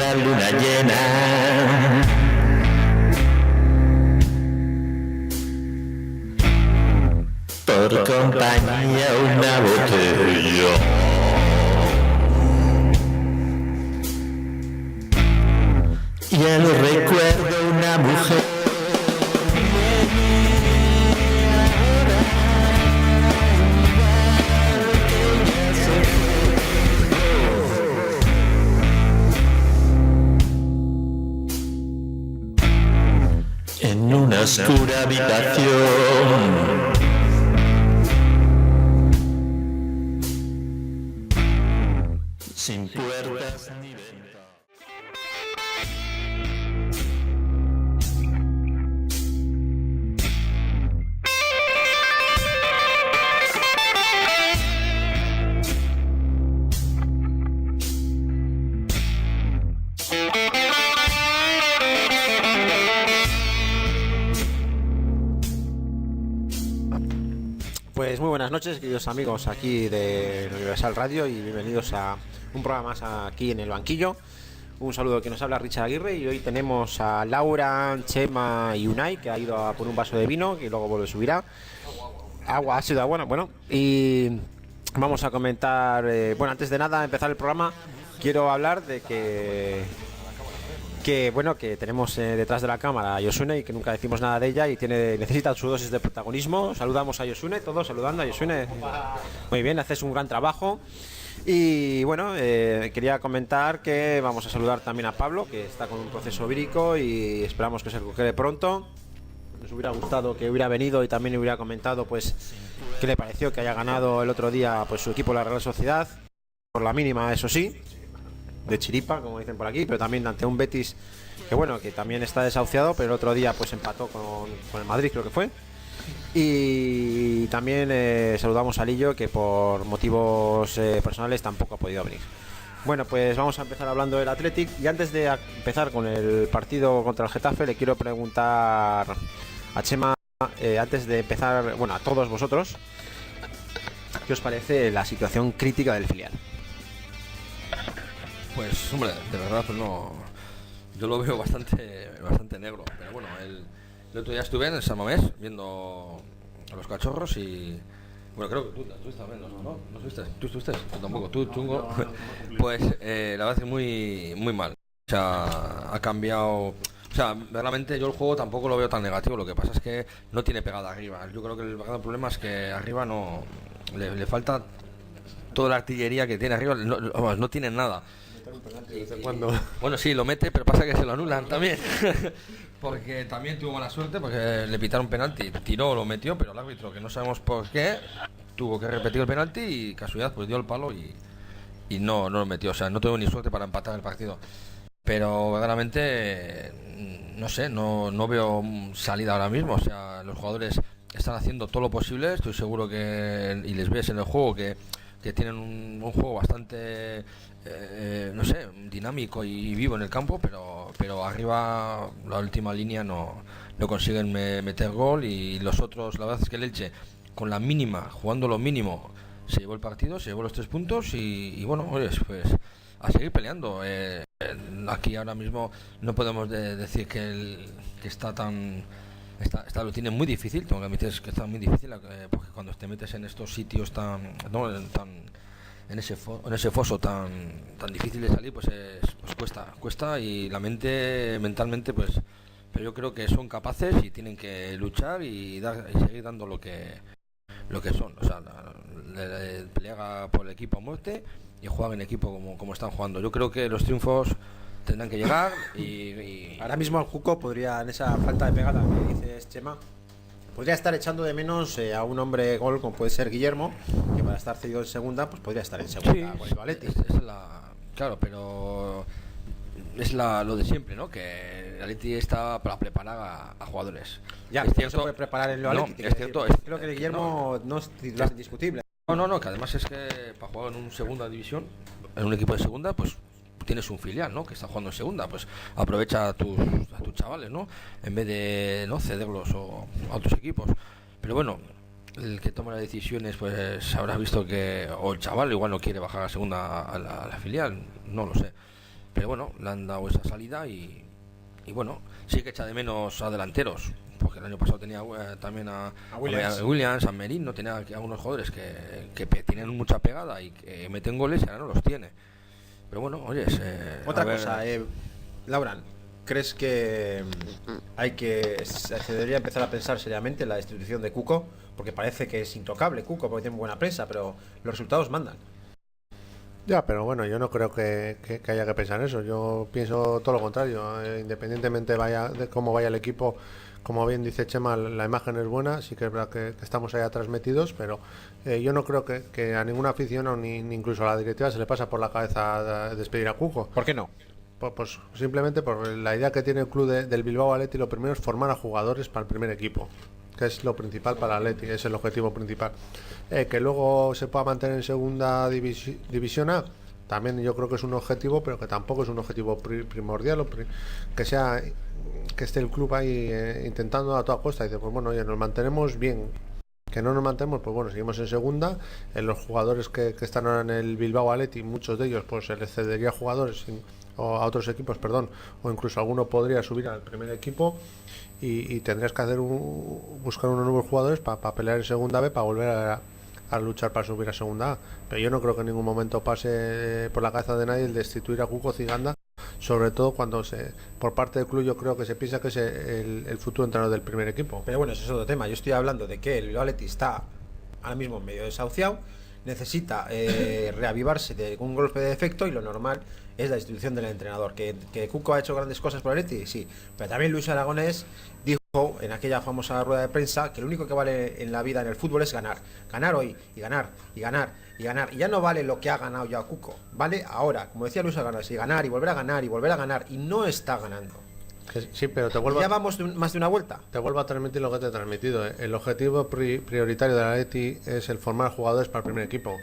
la luna llena. Por compañía una botella. Y el recuerdo una mujer. En una oscura habitación. Sin puertas ni ventanas. Pues muy buenas noches, queridos amigos aquí de Universal Radio, y bienvenidos a un programa más aquí en el banquillo. Un saludo, que nos habla Richard Aguirre, y hoy tenemos a Laura, Chema y Unai, que ha ido a por un vaso de vino, que luego vuelve, subirá. Agua, ha sido agua, bueno, y vamos a comentar, bueno, antes de nada, empezar el programa, quiero hablar de que tenemos detrás de la cámara a Yosune, y que nunca decimos nada de ella, y necesita su dosis de protagonismo. Saludamos a Yosune, todos saludando a Yosune. Muy bien, haces un gran trabajo. Y bueno, quería comentar que vamos a saludar también a Pablo, que está con un proceso vírico y esperamos que se recupere pronto. Nos hubiera gustado que hubiera venido y también hubiera comentado pues qué le pareció que haya ganado el otro día pues su equipo, la Real Sociedad, por la mínima, eso sí, de chiripa, como dicen por aquí, pero también ante un Betis que bueno, que también está desahuciado, pero el otro día pues empató con el Madrid, creo que fue. Y también saludamos a Lillo, que por motivos personales tampoco ha podido venir. Bueno, pues vamos a empezar hablando del Athletic, y antes de empezar con el partido contra el Getafe, le quiero preguntar a Chema, antes de empezar, bueno, a todos vosotros, ¿qué os parece la situación crítica del filial? Pues hombre, de verdad pues no, yo lo veo bastante negro, pero bueno, el otro día estuve en el San Mamés viendo a los cachorros y bueno, creo que tú estuviste también, ¿no? ¿No estuviste? ¿Tú estuviste? Tú tampoco, tú chungo. Pues la verdad es que muy mal, o sea, ha cambiado, o sea, realmente yo el juego tampoco lo veo tan negativo, lo que pasa es que no tiene pegada arriba. Yo creo que el verdadero problema es que arriba no le falta toda la artillería que tiene arriba, no tiene nada. Bueno, sí, lo mete, pero pasa que se lo anulan también. Porque también tuvo mala suerte, porque le pitaron penalti, tiró, lo metió, pero el árbitro, que no sabemos por qué, tuvo que repetir el penalti y casualidad pues dio el palo y no lo metió. O sea, no tuvo ni suerte para empatar el partido. Pero verdaderamente, no sé, no veo salida ahora mismo. O sea, los jugadores están haciendo todo lo posible, estoy seguro que, y les ves en el juego, que tienen un juego bastante no sé, dinámico y vivo en el campo, pero arriba la última línea no consiguen meter gol, y los otros, la verdad es que el Elche con la mínima, jugando lo mínimo, se llevó el partido, se llevó los 3 puntos y bueno, pues a seguir peleando. Aquí ahora mismo no podemos decir que está tan... lo tiene muy difícil, tengo que admitir que está muy difícil, porque cuando te metes en estos sitios en ese foso tan difícil de salir, pues cuesta, y mentalmente pues, pero yo creo que son capaces y tienen que luchar y seguir dando lo que son, o sea, pelear por el equipo a muerte y jugar en equipo como están jugando. Yo creo que los triunfos tendrán que llegar y... Ahora mismo el Juco podría, en esa falta de pegada que dices, Chema, podría estar echando de menos a un hombre gol como puede ser Guillermo, que para estar cedido en segunda pues podría estar en segunda con el Athletic. Claro, pero es lo de siempre, ¿no? Que el Athletic está para preparar a jugadores. Ya, es cierto, no se puede preparar en el Athletic. No, es cierto. Creo que Guillermo no es titular indiscutible. No, que además es que para jugar en una segunda división, en un equipo de segunda, pues tienes un filial, ¿no? Que está jugando en segunda, pues aprovecha a tus chavales, ¿no? En vez de no cederlos a otros equipos. Pero bueno, el que toma las decisiones pues habrá visto que o el chaval igual no quiere bajar a segunda a la filial, no lo sé. pero bueno, le han dado esa salida y bueno, sí que echa de menos a delanteros, porque el año pasado tenía también a Williams, a Merino, tenía algunos jugadores que tienen mucha pegada y que meten goles y ahora no los tiene. Pero bueno, oye, otra cosa, Lauran, ¿crees que se debería empezar a pensar seriamente en la destitución de Cuco? Porque parece que es intocable Cuco, porque tiene buena prensa, pero los resultados mandan. Ya, pero bueno, yo no creo que haya que pensar eso. Yo pienso todo lo contrario. Independientemente de cómo vaya el equipo, como bien dice Chema, la imagen es buena. Sí que es verdad que estamos allá transmitidos, pero yo no creo que a ningún aficionado ni incluso a la directiva se le pasa por la cabeza despedir a Cuco. ¿Por qué no? Pues simplemente por la idea que tiene el club del Bilbao Athletic. Lo primero es formar a jugadores para el primer equipo, que es lo principal para el Athletic, es el objetivo principal. Que luego se pueda mantener en segunda división A, también yo creo que es un objetivo, pero que tampoco es un objetivo primordial, que esté el club ahí intentando a toda costa. Y dice, pues bueno, oye, nos mantenemos bien. Que no nos mantenemos, pues bueno, seguimos en segunda. Los jugadores que están ahora en el Bilbao Athletic, muchos de ellos pues se les cedería jugadores o a otros equipos, perdón, o incluso alguno podría subir al primer equipo. Y tendrías que buscar unos nuevos jugadores para pelear en segunda B, para volver a luchar para subir a segunda A. Pero yo no creo que en ningún momento pase por la cabeza de nadie el destituir a Cuco Ciganda, sobre todo cuando por parte del club yo creo que se piensa que es el futuro entrenador del primer equipo. Pero bueno, ese es otro tema. Yo estoy hablando de que el Bilbao Athletic está ahora mismo medio desahuciado, necesita reavivarse de un golpe de efecto, y lo normal es la institución del entrenador. Que Cuco ha hecho grandes cosas por el Athletic, sí, pero también Luis Aragonés dijo en aquella famosa rueda de prensa que lo único que vale en la vida, en el fútbol, es ganar hoy, y ganar, y ganar, y ganar, y ya no vale lo que ha ganado ya Cuco, vale ahora, como decía Luis Aragonés, y ganar, y volver a ganar, y volver a ganar, y no está ganando. Sí, pero ya vamos más de una vuelta. Te vuelvo a transmitir lo que te he transmitido. El objetivo prioritario de la Athletic es el formar jugadores para el primer equipo.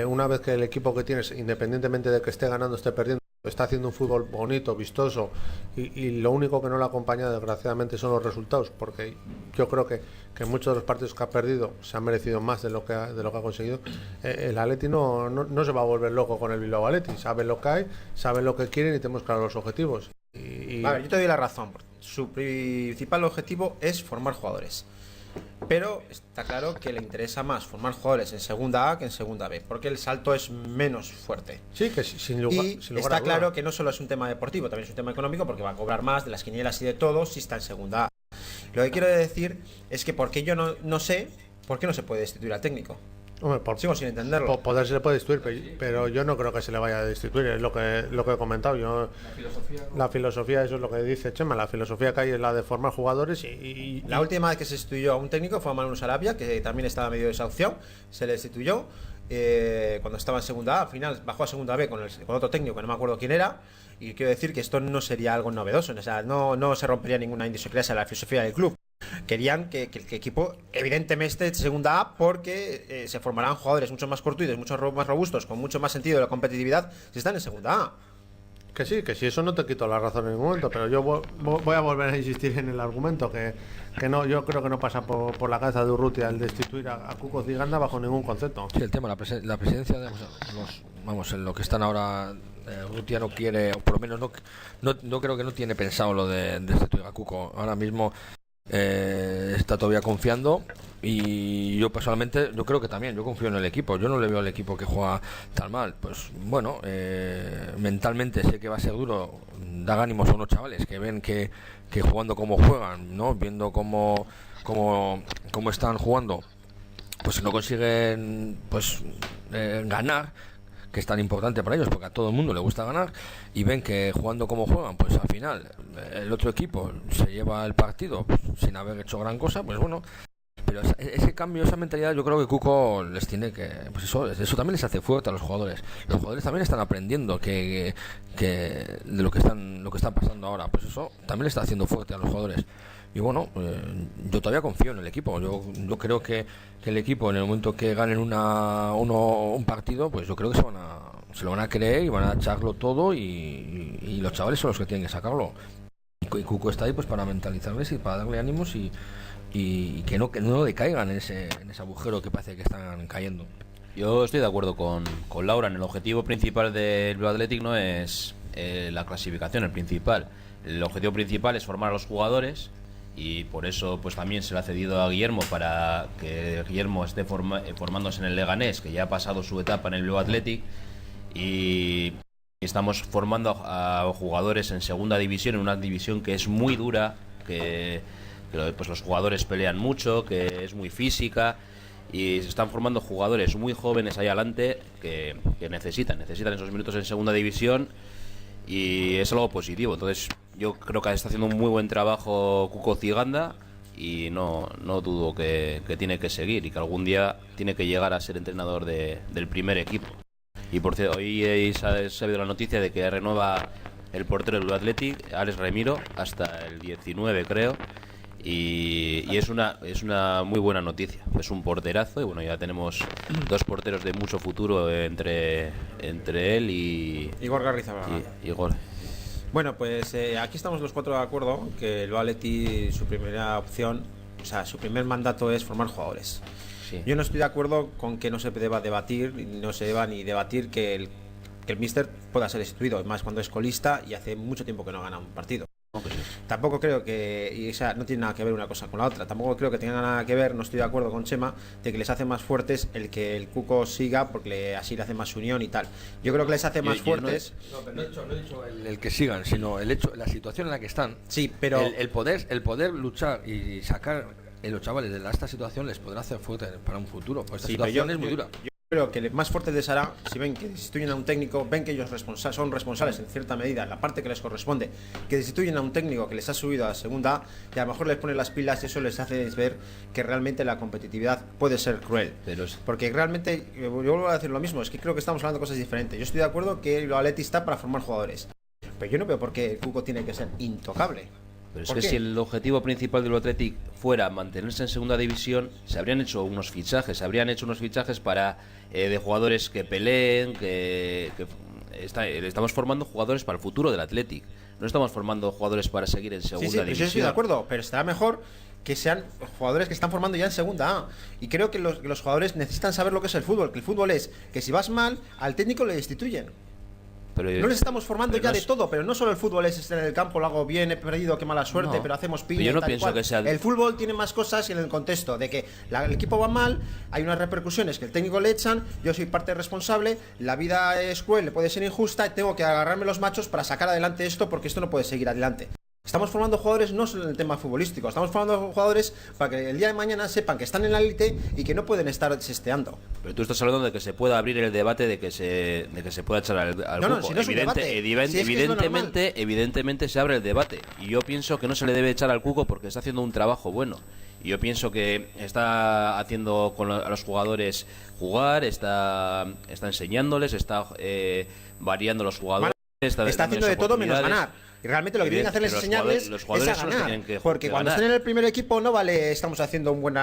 Una vez que el equipo que tienes, independientemente de que esté ganando o esté perdiendo, está haciendo un fútbol bonito, vistoso, y lo único que no le acompaña desgraciadamente son los resultados, porque yo creo que muchos de los partidos que ha perdido se han merecido más de lo que ha conseguido. El Athletic no se va a volver loco con el Bilbao Athletic. Saben lo que hay, saben lo que quieren y tenemos claros los objetivos. A ver, yo te doy la razón. Su principal objetivo es formar jugadores, pero está claro que le interesa más formar jugadores en segunda A que en segunda B, porque el salto es menos fuerte. Sí, que sin lugar está claro que no solo es un tema deportivo, también es un tema económico, porque va a cobrar más de las quinielas y de todo si está en segunda A. Lo que quiero decir es que porque yo no sé por qué no se puede destituir al técnico. Hombre, sigo sin entenderlo. Poder se le puede destituir, pero yo no creo que se le vaya a destituir. Es lo que he comentado. La filosofía, eso es lo que dice Chema. La filosofía que hay es la de formar jugadores la última vez que se destituyó a un técnico fue a Manu Sarabia, que también estaba medio desahuciado. Se le destituyó cuando estaba en segunda A. Al final bajó a segunda B con otro técnico que no me acuerdo quién era. Y quiero decir que esto no sería algo novedoso. O sea, no se rompería ninguna indisciplina en la filosofía del club. Querían que el equipo evidentemente esté en segunda A, porque se formarán jugadores mucho más cortuidos, mucho más robustos, con mucho más sentido de la competitividad si están en segunda A. Que sí, eso no te quito la razón en ningún momento, pero yo voy a volver a insistir en el argumento que no, yo creo que no pasa por la cabeza de Urrutia el destituir a Cuco Ciganda bajo ningún concepto. Sí, el tema, la presidencia de en lo que están ahora, Urrutia no quiere, o por lo menos no creo que no tiene pensado lo de destituir a Cuco. Ahora mismo está todavía confiando, y yo personalmente yo creo que también, yo confío en el equipo. Yo no le veo al equipo que juega tan mal. Pues bueno, mentalmente sé que va a ser duro, da ánimos a unos chavales que ven que jugando como juegan, ¿no? Viendo cómo están jugando, pues no consiguen ganar, que es tan importante para ellos, porque a todo el mundo le gusta ganar, y ven que jugando como juegan, pues al final el otro equipo se lleva el partido sin haber hecho gran cosa. Pues bueno, pero ese cambio, esa mentalidad, yo creo que Cuco les tiene que, pues eso también les hace fuerte a los jugadores. Los jugadores también están aprendiendo que de lo que están pasando ahora, pues eso también le está haciendo fuerte a los jugadores. Y bueno, yo todavía confío en el equipo. Yo creo que el equipo, en el momento que ganen un partido, pues yo creo que se lo van a creer y van a echarlo todo, y los chavales son los que tienen que sacarlo. Y Cuco está ahí pues para mentalizarles y para darle ánimos y que no decaigan en ese agujero que parece que están cayendo. Yo estoy de acuerdo con Laura. En el objetivo principal del Bilbao Athletic no es la clasificación, el principal. El objetivo principal es formar a los jugadores y por eso pues también se le ha cedido a Guillermo para que Guillermo esté formándose en el Leganés, que ya ha pasado su etapa en el Bilbao Athletic, y estamos formando a jugadores en segunda división, en una división que es muy dura, que pues los jugadores pelean mucho, que es muy física, y se están formando jugadores muy jóvenes ahí adelante que necesitan esos minutos en segunda división, y es algo positivo. Entonces yo creo que está haciendo un muy buen trabajo Cuco Ciganda, y no dudo que tiene que seguir y que algún día tiene que llegar a ser entrenador del primer equipo. Y por cierto, hoy ha sabido la noticia de que renueva el portero del Athletic, Alex Remiro, hasta el 19 creo, y es una muy buena noticia. Es un porterazo y bueno, ya tenemos dos porteros de mucho futuro entre él y Igor Garrizabalaga. Igor. Bueno, pues aquí estamos los cuatro de acuerdo que el Athletic, su primera opción, o sea, su primer mandato es formar jugadores. Sí. Yo no estoy de acuerdo con que no se deba debatir, no se deba ni debatir que el míster pueda ser destituido, más cuando es colista y hace mucho tiempo que no gana un partido. Tampoco creo que, o sea, no tiene nada que ver una cosa con la otra. Tampoco creo que tenga nada que ver, no estoy de acuerdo con Chema, de que les hace más fuertes el que el Cuco siga, porque así le hace más unión y tal. Yo creo que les hace más fuertes. Pero no he dicho el que sigan, sino el hecho, la situación en la que están. Sí, pero el poder luchar y sacar a los chavales de esta situación les podrá hacer fuerte para un futuro. Pues esta situación es muy dura. Yo creo que más fuerte les hará si ven que destituyen a un técnico, ven que ellos son responsables en cierta medida, en la parte que les corresponde, que destituyen a un técnico que les ha subido a la segunda A, y a lo mejor les pone las pilas y eso les hace ver que realmente la competitividad puede ser cruel. Porque realmente, yo vuelvo a decir lo mismo, es que creo que estamos hablando de cosas diferentes. Yo estoy de acuerdo que el Athletic está para formar jugadores, pero yo no veo por qué el Cuco tiene que ser intocable. Pero es que si el objetivo principal del Athletic fuera mantenerse en segunda división, se habrían hecho unos fichajes, para de jugadores que peleen, estamos formando jugadores para el futuro del Athletic. No estamos formando jugadores para seguir en segunda división. Yo estoy de acuerdo, pero estará mejor que sean jugadores que están formando ya en segunda A. Y creo que los jugadores necesitan saber lo que es el fútbol, que el fútbol es que si vas mal, al técnico le destituyen. Pero no les estamos formando ya de todo, pero no solo el fútbol es estar en el campo, lo hago bien, he perdido, qué mala suerte, pero hacemos piña. Yo no tal pienso que sea. El fútbol tiene más cosas en el contexto de que el equipo va mal, hay unas repercusiones que el técnico le echan, yo soy parte responsable, la vida es cruel, puede ser injusta, y tengo que agarrarme los machos para sacar adelante esto, porque esto no puede seguir adelante. Estamos formando jugadores no solo en el tema futbolístico, estamos formando jugadores para que el día de mañana sepan que están en la élite y que no pueden estar sesteando. Pero tú estás hablando de que se pueda abrir el debate de que se pueda echar al no, si no es un debate. Evidentemente se abre el debate. Y yo pienso que no se le debe echar al Cuco porque está haciendo un trabajo bueno. Y yo pienso que está haciendo a los jugadores jugar, está enseñándoles, está variando los jugadores. Está haciendo de todo menos ganar. Y realmente lo que tienen que hacer es enseñarles es a ganar. Porque cuando estén en el primer equipo no vale, estamos haciendo un buen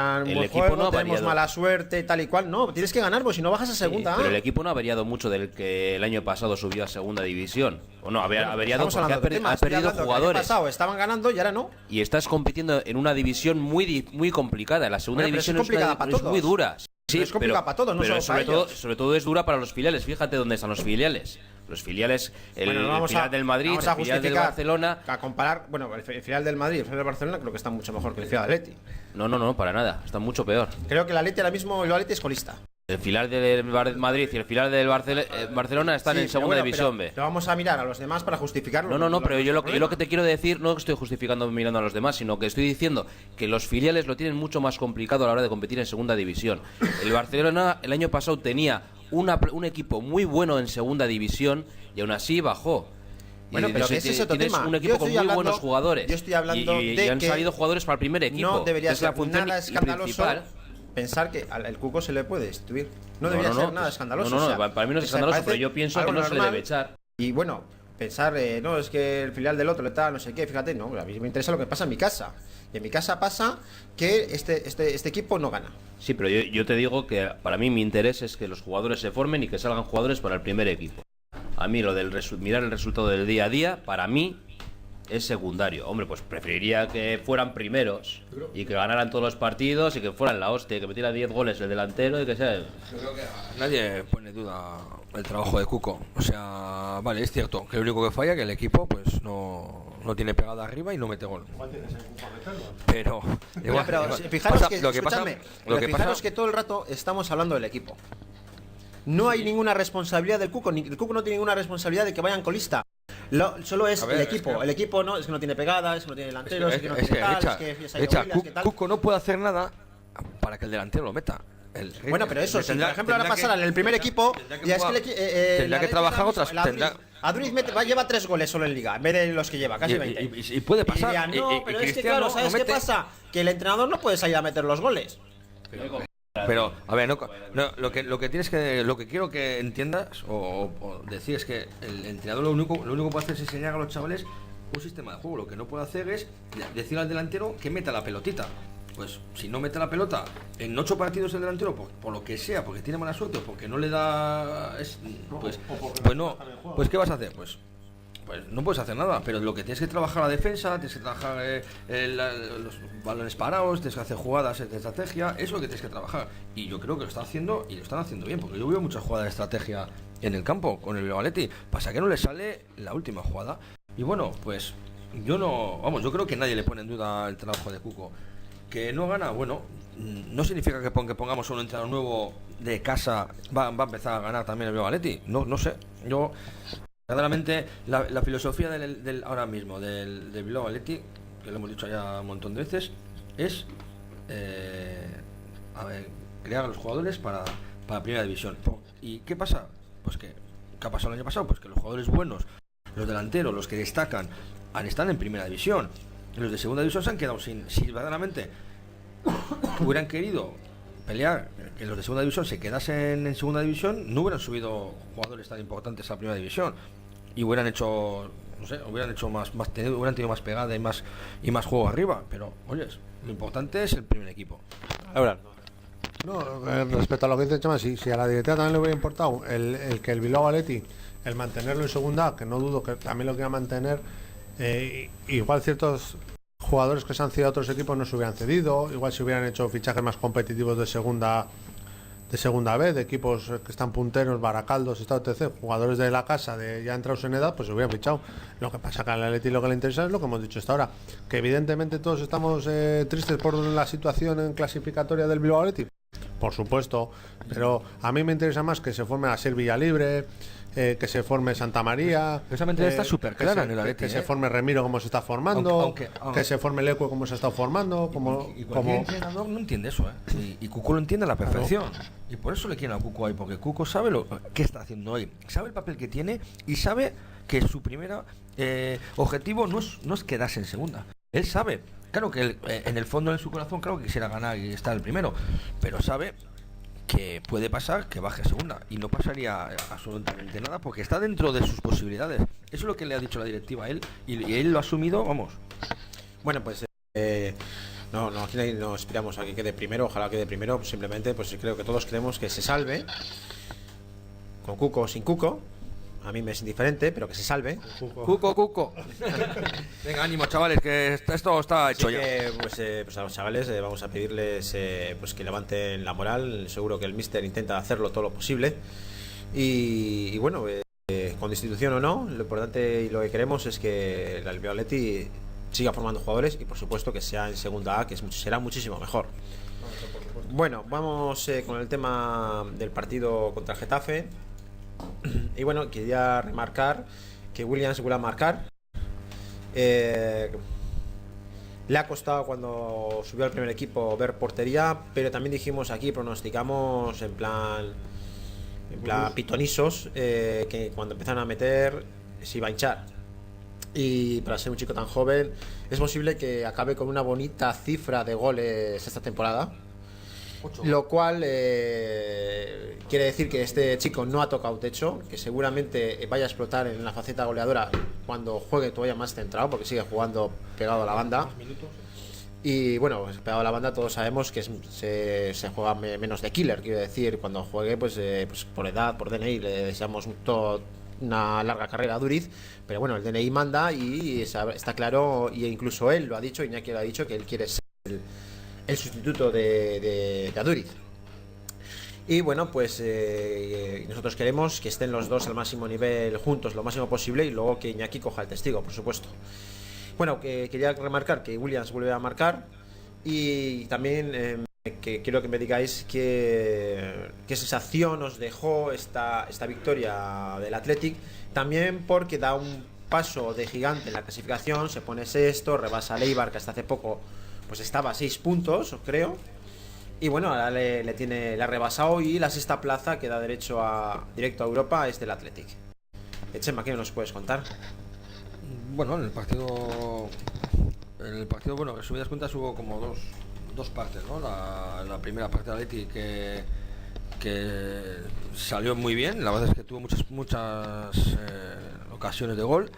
juego, no tenemos mala suerte, tal y cual. No, tienes que ganar, porque si no bajas a segunda. Pero el equipo no ha variado mucho del que el año pasado subió a segunda división. O no, ha variado porque ha perdido jugadores. El año pasado estaban ganando y ahora no. Y estás compitiendo en una división muy complicada. La segunda división es muy dura. Sí, es complicada para todos, no solo para ellos. Sobre todo es dura para los filiales. Fíjate dónde están los filiales. Los filiales, el filial del Madrid, el filial del Barcelona. A comparar, bueno, el filial del Madrid y el filial del Barcelona creo que están mucho mejor que el filial del Atleti. No, para nada, están mucho peor. Creo que el Atleti ahora mismo, el Atleti es colista. El filial del Madrid y el filial del Barcelona están en segunda división B. Pero vamos a mirar a los demás para justificarlo. No, pero yo lo que te quiero decir, no estoy justificando mirando a los demás, sino que estoy diciendo que los filiales lo tienen mucho más complicado a la hora de competir en segunda división. El Barcelona el año pasado tenía un equipo muy bueno en segunda división y aún así bajó. Bueno, pero ese es otro tema. Un equipo con muy buenos jugadores. Yo estoy hablando y han salido jugadores para el primer equipo. No debería ser la función nada escandaloso principal. Pensar que al Cuco se le puede destituir. No debería ser nada escandaloso. No, para mí no es escandaloso, pero yo pienso que no se le debe echar. Y bueno, pensar, no, es que el filial del otro le está, no sé qué, fíjate, no, a mí me interesa lo que pasa en mi casa. Y en mi casa pasa que este equipo no gana. Sí, pero yo te digo que para mí mi interés es que los jugadores se formen y que salgan jugadores para el primer equipo. A mí lo del mirar el resultado del día a día, para mí es secundario. Hombre, pues preferiría que fueran primeros y que ganaran todos los partidos y que fueran la hostia, que metiera 10 goles el delantero y que sea. Yo creo que nadie pone duda el trabajo de Cuco. O sea, vale, es cierto que lo único que falla que el equipo pues no tiene pegada arriba y no mete gol. Pero, Mira, pero fijaros que, escuchadme, fijaros que todo el rato estamos hablando del equipo. No hay ninguna responsabilidad del Cuco, el Cuco no tiene ninguna responsabilidad de que vayan colista. Solo es el equipo. El equipo no es que no tiene pegada, es que no tiene delanteros, es que no tiene tal, es que se ha ido Williams, que tal. Cuco no puede hacer nada para que el delantero lo meta. Bueno, pero eso, si por ejemplo ahora pasara en el primer equipo, ya es que tendrá que trabajar otras. Aduriz lleva 3 goles solo en liga, en vez de los que lleva, casi 20. Y puede pasar. Y dirían, no, pero es que claro, ¿sabes qué pasa? Que el entrenador no puede salir a meter los goles. Pero, a ver, lo que tienes que, lo que quiero que entiendas o decir es que el entrenador lo único que puede hacer es enseñar a los chavales un sistema de juego. Lo que no puede hacer es decir al delantero que meta la pelotita. Pues si no mete la pelota en 8 partidos el delantero, por lo que sea, porque tiene mala suerte o porque no le da, pues ¿qué vas a hacer? Pues no puedes hacer nada, pero lo que tienes que trabajar la defensa, tienes que trabajar los balones parados, tienes que hacer jugadas de estrategia, eso es lo que tienes que trabajar. Y yo creo que lo está haciendo y lo están haciendo bien, porque yo veo muchas jugadas de estrategia en el campo con el Bilbao Athletic. Pasa que no le sale la última jugada. Y bueno, pues yo creo que nadie le pone en duda el trabajo de Cuco. Que no gana, bueno, no significa que pongamos un entrenador nuevo de casa va a empezar a ganar también el Bilbao Athletic. No sé, yo verdaderamente la filosofía del ahora mismo del Bilbao Athletic, que lo hemos dicho ya un montón de veces, es crear a los jugadores para primera división. ¿Y qué pasa? Pues ¿qué ha pasado el año pasado? Pues que los jugadores buenos, los delanteros, los que destacan, están en primera división. Los de segunda división se han quedado si verdaderamente hubieran querido pelear que los de segunda división se quedasen en segunda división, no hubieran subido jugadores tan importantes a primera división y hubieran hecho, no sé, hubieran tenido más pegada y más juego arriba. Pero oyes, lo importante es el primer equipo. Ahora, respecto a lo que dice Chema, si a la directiva también le hubiera importado el que el Bilbao Athletic, el mantenerlo en segunda, que no dudo que también lo quiera mantener. Igual ciertos jugadores que se han cedido a otros equipos no se hubieran cedido, igual si hubieran hecho fichajes más competitivos de segunda vez, de equipos que están punteros, Baracaldos, Estado etc, jugadores de la casa de ya entrados en edad, pues se hubieran fichado. Lo que pasa que al Atleti lo que le interesa es lo que hemos dicho hasta ahora, que evidentemente todos estamos tristes por la situación en clasificatoria del Bilbao Athletic, por supuesto, pero a mí me interesa más que se forme a Ser Villalibre, que se forme Santa María. Esa mentalidad está súper clara en el Athletic. Que se forme Remiro como se está formando, que se forme Leque como se ha estado formando. Como entrenador no entiende eso, y Cuco lo entiende a la perfección. Y por eso le quieren a Cuco ahí, porque Cuco sabe qué está haciendo hoy, sabe el papel que tiene y sabe que su primer objetivo no es quedarse en segunda. Él sabe, claro que él, en el fondo de su corazón, claro que quisiera ganar y estar el primero, pero sabe que puede pasar que baje a segunda y no pasaría absolutamente nada porque está dentro de sus posibilidades. Eso es lo que le ha dicho la directiva a él y él lo ha asumido, vamos. Bueno, pues aquí no aspiramos a que quede primero, ojalá quede primero, pues simplemente pues creo que todos queremos que se salve, con Cuco o sin Cuco. A mí me es indiferente, pero que se salve. Cuco. Venga, ánimo, chavales, que esto está hecho ya. Pues a los chavales vamos a pedirles pues que levanten la moral. Seguro que el míster intenta hacerlo todo lo posible. Y bueno, con institución o no, lo importante y lo que queremos es que el Bilbao Athletic siga formando jugadores y por supuesto que sea en segunda A, que será muchísimo mejor. Bueno, vamos con el tema del partido contra el Getafe. Y bueno, quería remarcar que Williams vuelve a marcar. Le ha costado cuando subió al primer equipo ver portería, pero también dijimos aquí, pronosticamos en plan pitonisos, que cuando empezaron a meter se iba a hinchar. Y para ser un chico tan joven es posible que acabe con una bonita cifra de goles esta temporada. Lo cual quiere decir que este chico no ha tocado techo, que seguramente vaya a explotar en la faceta goleadora cuando juegue todavía más centrado, porque sigue jugando pegado a la banda. Y bueno, pues pegado a la banda todos sabemos que se juega menos de killer, quiero decir, cuando juegue pues por edad, por DNI, le deseamos una larga carrera a Duriz, pero bueno, el DNI manda y está claro, y incluso él lo ha dicho, Iñaki lo ha dicho, que él quiere ser el sustituto de Aduriz. Y bueno, pues nosotros queremos que estén los dos al máximo nivel juntos, lo máximo posible, y luego que Iñaki coja el testigo, por supuesto. Bueno, que quería remarcar que Williams vuelve a marcar, y también que quiero que me digáis qué sensación os dejó esta victoria del Athletic, también porque da un paso de gigante en la clasificación, se pone sexto, rebasa a Eibar, que hasta hace poco pues estaba a 6 puntos, creo. Y bueno, ahora le ha rebasado, y la sexta plaza que da directo a Europa es del Athletic. Chema, ¿qué nos puedes contar? Bueno, en el partido, bueno, en resumidas cuentas hubo como dos partes, ¿no? La primera parte de Athletic que salió muy bien, la verdad es que tuvo muchas ocasiones de gol,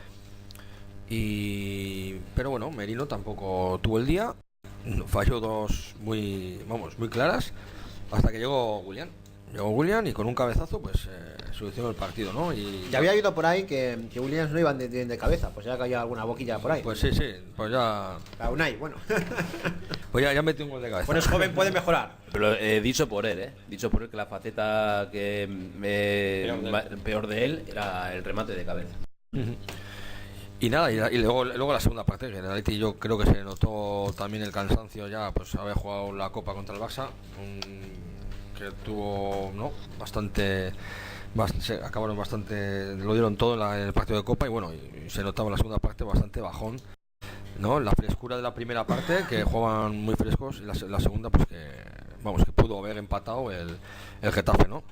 pero bueno, Merino tampoco tuvo el día. Falló dos muy claras, hasta que llegó Willian y con un cabezazo pues solucionó el partido, ¿no? Y ya había oído por ahí que Williams no iban de cabeza, pues ya cayó alguna boquilla por ahí. Pues sí, pues ya... A Unai, bueno. Pues ya metió un gol de cabeza. Bueno, es joven, puede mejorar. Pero dicho por él que la faceta que peor de él era el remate de cabeza. Y nada, y luego la segunda parte, que en el Atleti yo creo que se notó también el cansancio ya, pues haber jugado la Copa contra el Barça, que tuvo acabaron bastante, lo dieron todo en el partido de Copa, y bueno, y se notaba en la segunda parte bastante bajón, ¿no? La frescura de la primera parte, que jugaban muy frescos, y la segunda pues que pudo haber empatado el Getafe, ¿no?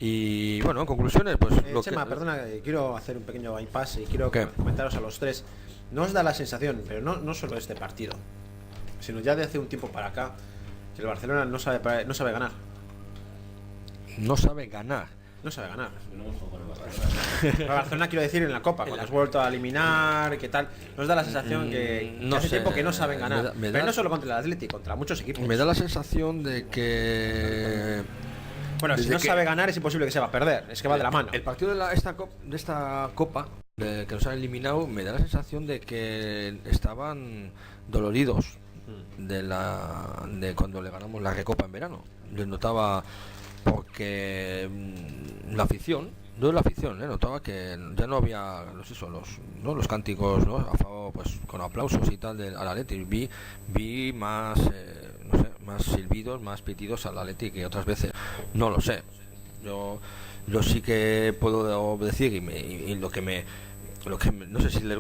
Y bueno, en conclusiones, pues Chema, perdona, quiero hacer un pequeño bypass y quiero comentaros a los tres. No os da la sensación, pero no solo este partido, sino ya de hace un tiempo para acá, que el Barcelona no sabe ganar. No sabe ganar. No sabe ganar. El Barcelona, quiero decir, en la Copa, cuando has vuelto a eliminar, ¿qué tal? Nos da la sensación que hace tiempo que no saben ganar. Pero no solo contra el Atlético, contra muchos equipos. Me da la sensación de que... Bueno, si no sabe ganar es imposible que se va a perder, es que va de la mano. El partido de esta Copa que nos han eliminado, me da la sensación de que estaban doloridos de cuando le ganamos la Recopa en verano. Les notaba, porque la afición, notaba que ya no había los cánticos, ¿no? A favor, pues con aplausos y tal al Athletic. Vi más más silbidos, más pitidos al Athletic que otras veces. No lo sé. Yo sí que puedo decir, y lo que me no sé si les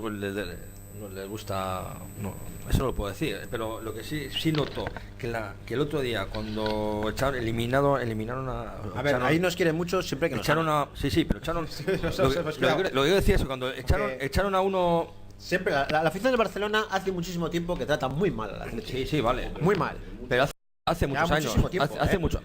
gusta, no, eso no lo puedo decir, pero lo que sí noto que el otro día cuando eliminaron a ver, ahí nos quieren mucho siempre que nos echaron pero echaron lo que yo decía, eso cuando echaron a uno. Siempre la afición del Barcelona hace muchísimo tiempo que trata muy mal al Atlético. Sí, vale. Muy mal. Pero hace muchos años. Tiempo,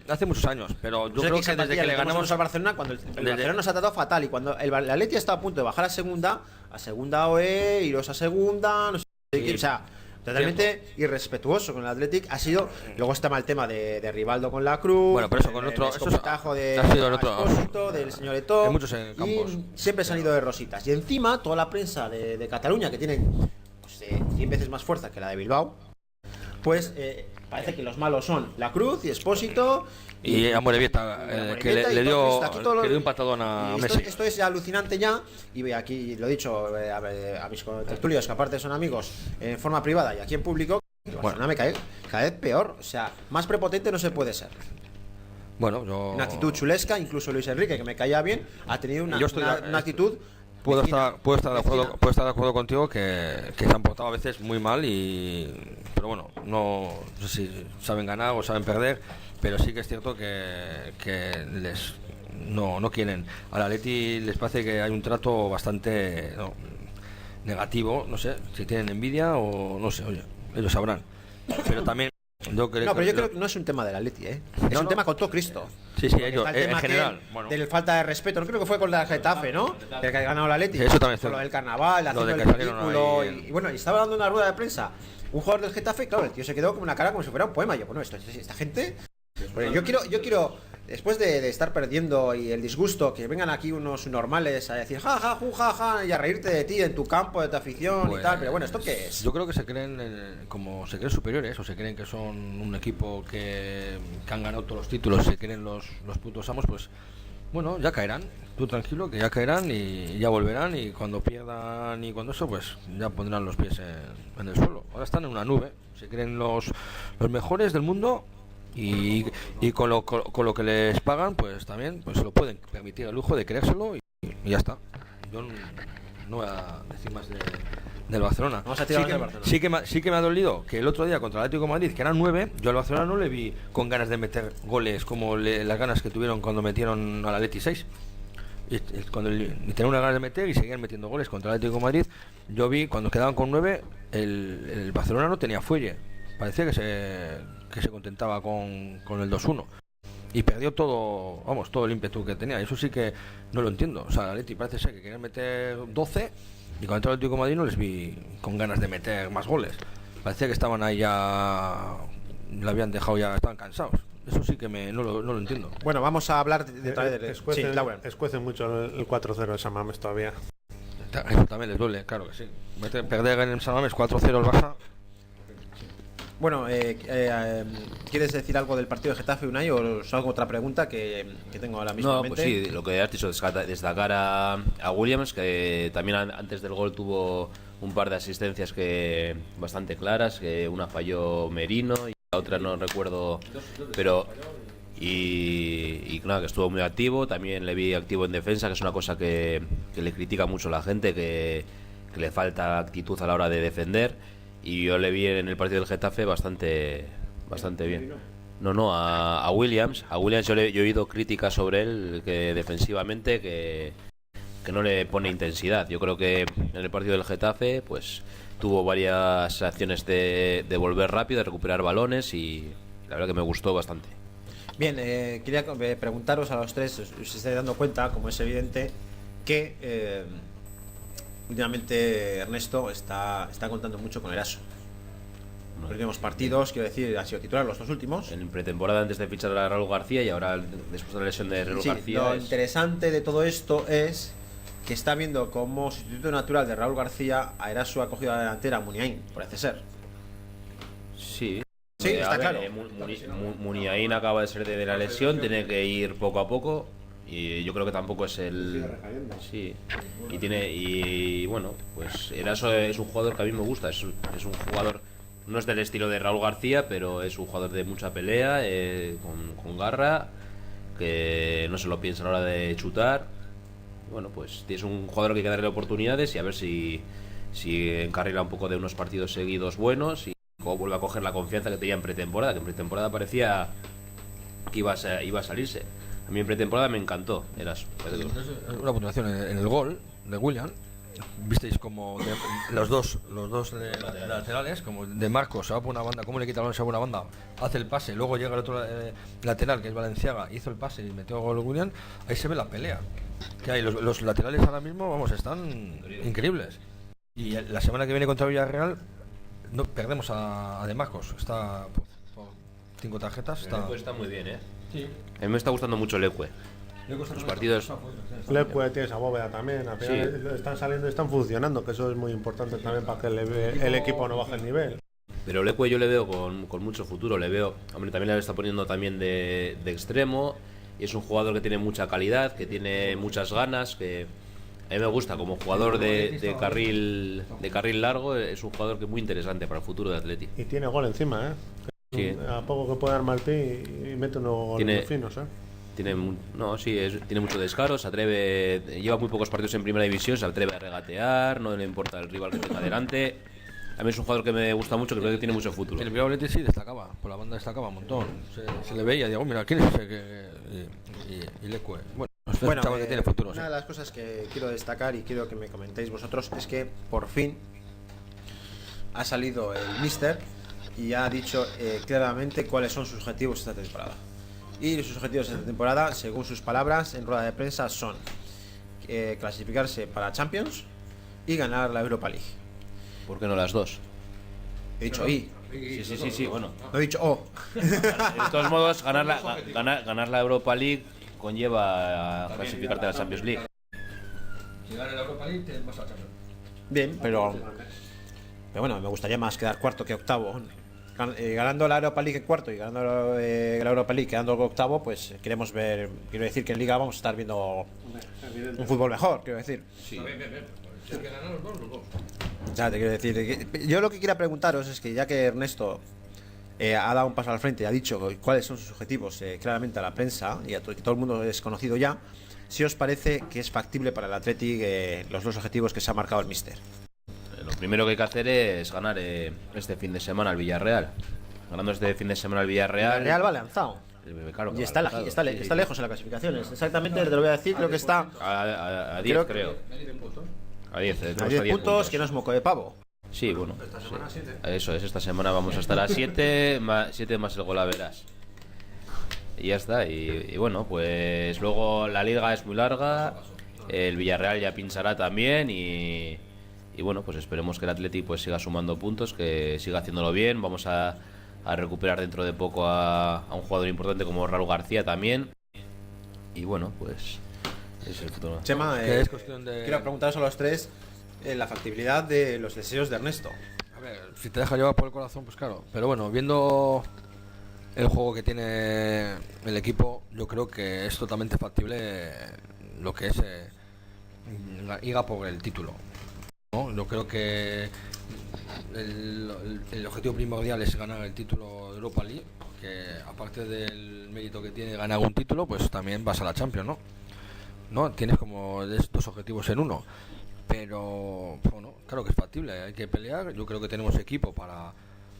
hace muchos años. Pero yo creo que desde que le ganamos al Barcelona, cuando el Barcelona nos ha tratado fatal, y cuando el Atleti está a punto de bajar a segunda OE, iros a segunda, no sé qué, o sea, totalmente irrespetuoso con el Athletic ha sido. Luego está mal el tema de Rivaldo con la Cruz. Bueno, pero eso con otro, eso de ha sido en otro, del señor Eto'o, en muchos campos. Y siempre se han ido de rositas. Y encima toda la prensa de Cataluña, que tiene 100 veces más fuerza que la de Bilbao, pues parece que los malos son la Cruz y Expósito y Amorebieta, que le dio un patadón a Messi. Esto es alucinante ya, y aquí lo he dicho a mis tertulios, que aparte son amigos, en forma privada y aquí en público. Bueno, me cae cada vez peor, o sea, más prepotente no se puede ser. Bueno, una actitud chulesca, incluso Luis Enrique, que me caía bien, ha tenido una actitud. Puedo estar de acuerdo contigo que se han portado a veces muy mal, pero bueno, no sé si saben ganar o saben perder, pero sí que es cierto que no quieren. Al Atleti les parece que hay un trato bastante negativo, no sé si tienen envidia o no sé, oye, ellos sabrán. Pero también yo creo que no es un tema del Atleti, es un tema con todo Cristo. Sí, ellos, en general. De falta de respeto, no creo que fue con la Getafe, ¿no? Que ha ganado el Atleti. Eso también con lo del carnaval, haciendo el ridículo. Y bueno, y estaba dando una rueda de prensa un jugador del Getafe, claro, el tío se quedó con una cara como si fuera un poema. Yo, bueno, esta gente. Bueno, yo quiero después de estar perdiendo y el disgusto, que vengan aquí unos normales a decir ja, ja, ju, ja, ja, y a reírte de ti en tu campo, de tu afición y tal, pero bueno, ¿esto qué es? Yo creo que se creen como se creen superiores, o se creen que son un equipo que han ganado todos los títulos, se creen los putos amos, pues bueno, ya caerán. Tú tranquilo, que ya caerán y ya volverán, y cuando pierdan y cuando eso, pues ya pondrán los pies en el suelo. Ahora están en una nube, se creen los mejores del mundo. Y con lo que les pagan, pues también pues se lo pueden permitir el lujo de creérselo y ya está. Yo no voy a decir más del Barcelona. Vamos a tirar del Barcelona. Sí que me ha dolido que el otro día contra el Atlético de Madrid, que eran 9, yo al Barcelona no le vi con ganas de meter goles como las ganas que tuvieron cuando metieron al Atleti 6. Cuando tenían unas ganas de meter y seguían metiendo goles contra el Atlético de Madrid, yo vi cuando quedaban con 9, el Barcelona no tenía fuelle. Parecía que se contentaba con el 2-1 y perdió todo, vamos, todo el ímpetu que tenía. Eso sí que no lo entiendo. O sea, el Atleti parece ser que querían meter 12 y cuando entró el Atlético de Madrid no les vi con ganas de meter más goles. Parecía que estaban ahí ya, lo habían dejado ya, estaban cansados. Eso sí que no lo entiendo. Bueno, vamos a hablar de Escuecen mucho el 4-0 de San Mamés todavía. Eso también les duele, claro que sí. Perder en San Mamés 4-0 el Barça. Bueno, ¿quieres decir algo del partido de Getafe, Unai, o os hago otra pregunta que tengo ahora mismo No, en mente? pues sí, lo que has dicho, destacar a Williams, que también antes del gol tuvo un par de asistencias que bastante claras, que una falló Merino y la otra no recuerdo, pero y nada, que estuvo muy activo. También le vi activo en defensa, que es una cosa que le critica mucho la gente, que le falta actitud a la hora de defender. Y yo le vi en el partido del Getafe bastante bien. No, a Williams. A Williams yo he oído críticas sobre él, que defensivamente que no le pone intensidad. Yo creo que en el partido del Getafe pues tuvo varias acciones de volver rápido, de recuperar balones, y la verdad que me gustó bastante. Bien, quería preguntaros a los tres, si os estáis dando cuenta, como es evidente, que últimamente Ernesto está contando mucho con Eraso. Los últimos partidos, quiero decir, ha sido titular los dos últimos. En pretemporada, antes de fichar a Raúl García, y ahora después de la lesión de Raúl García. Lo interesante de todo esto es que está viendo como sustituto natural de Raúl García a Eraso ha cogido a la delantera a Muniain, parece ser. Sí. Sí, está claro. Muniain acaba de ser de la lesión, tiene que ir poco a poco. Y yo creo que tampoco es el... Sí. Y bueno, pues Eraso es un jugador que a mí me gusta. Es un jugador, no es del estilo de Raúl García, pero es un jugador de mucha pelea, con garra, que no se lo piensa a la hora de chutar. Bueno, pues es un jugador que hay que darle oportunidades y a ver si encarrila un poco de unos partidos seguidos buenos y vuelve a coger la confianza que tenía en pretemporada, que en pretemporada parecía que iba a salirse. A mí en pretemporada me encantó Eraso. Una puntuación en el gol de William. Visteis como los dos laterales, como de Marcos se va por una banda, cómo le quita el balón, se va por una banda, hace el pase, luego llega el otro lateral, que es Valenciaga, hizo el pase y metió el gol William. Ahí se ve la pelea que hay. Los laterales ahora mismo, vamos, están increíbles. Y la semana que viene contra Villarreal no perdemos a De Marcos. Está por 5 tarjetas. Está muy bien, ¿eh? Sí. A mí me está gustando mucho Leque. Los partidos. Leque tiene esa bóveda también. Al final están saliendo y están funcionando, que eso es muy importante también para que el equipo no baje el nivel. Pero Leque yo le veo con mucho futuro. Le veo, hombre, también le está poniendo también de extremo. Y es un jugador que tiene mucha calidad, que tiene muchas ganas, que a mí me gusta como jugador de carril largo. Es un jugador que es muy interesante para el futuro de Atleti. Y tiene gol encima, ¿eh? Sí. A poco que puede armar el pie y mete unos goles finos, ¿eh? Tiene mucho descaro, se atreve, lleva muy pocos partidos en primera división, se atreve a regatear, no le importa el rival que tenga delante. A mí es un jugador que me gusta mucho, que creo que tiene mucho futuro. El Bilbao Athletic sí destacaba, por la banda destacaba un montón. Se le veía, digo, mira, ¿quién es ese? Y Leque. Bueno, chaval que tiene futuro. Una de las cosas que quiero destacar y quiero que me comentéis vosotros es que por fin ha salido el míster y ha dicho claramente cuáles son sus objetivos esta temporada. Y sus objetivos esta temporada, según sus palabras en rueda de prensa, son clasificarse para Champions y ganar la Europa League. ¿Por qué no las dos? He dicho Sí, bueno. No he dicho oh. De todos modos, ganar la Europa League conlleva a clasificarte a la Champions League. Si ganas la Europa League, te vas a la Champions. Bien, pero bueno, me gustaría más quedar cuarto que octavo. Ganando la Europa League cuarto y ganando la Europa League quedando octavo, pues quiero decir que en Liga vamos a estar viendo un fútbol mejor, quiero decir. Sí. Bien. Pues hay que ganar los dos. O sea, te quiero decir, yo lo que quería preguntaros es que ya que Ernesto ha dado un paso al frente y ha dicho cuáles son sus objetivos claramente a la prensa y que todo el mundo es conocido ya, si os parece que es factible para el Athletic los dos objetivos que se ha marcado el míster. Lo primero que hay que hacer es ganar este fin de semana al Villarreal. Ganando este fin de semana al Villarreal. El Real va lanzado. Claro, Y está lejos en la clasificación. Exactamente, te lo voy a decir, creo que está a 10, creo. A 10, a 10 puntos, que no es moco de pavo. Sí, bueno. Sí. Eso es, esta semana vamos a estar a 7 más el golaveras. Y ya está. Y bueno, pues luego la liga es muy larga. El Villarreal ya pinchará también y bueno, pues esperemos que el Athletic pues siga sumando puntos, que siga haciéndolo bien. Vamos a recuperar dentro de poco a un jugador importante como Raúl García también. Y bueno, pues es el futuro. Chema, es cuestión de... quiero preguntaros a los tres la factibilidad de los deseos de Ernesto. A ver, si te deja llevar por el corazón, pues claro. Pero bueno, viendo el juego que tiene el equipo, yo creo que es totalmente factible lo que es ir a por el título, ¿no? Yo creo que el objetivo primordial es ganar el título de Europa League, que aparte del mérito que tiene ganar un título, pues también vas a la Champions, ¿no? Tienes como dos objetivos en uno. Pero bueno, claro que es factible, hay que pelear. Yo creo que tenemos equipo para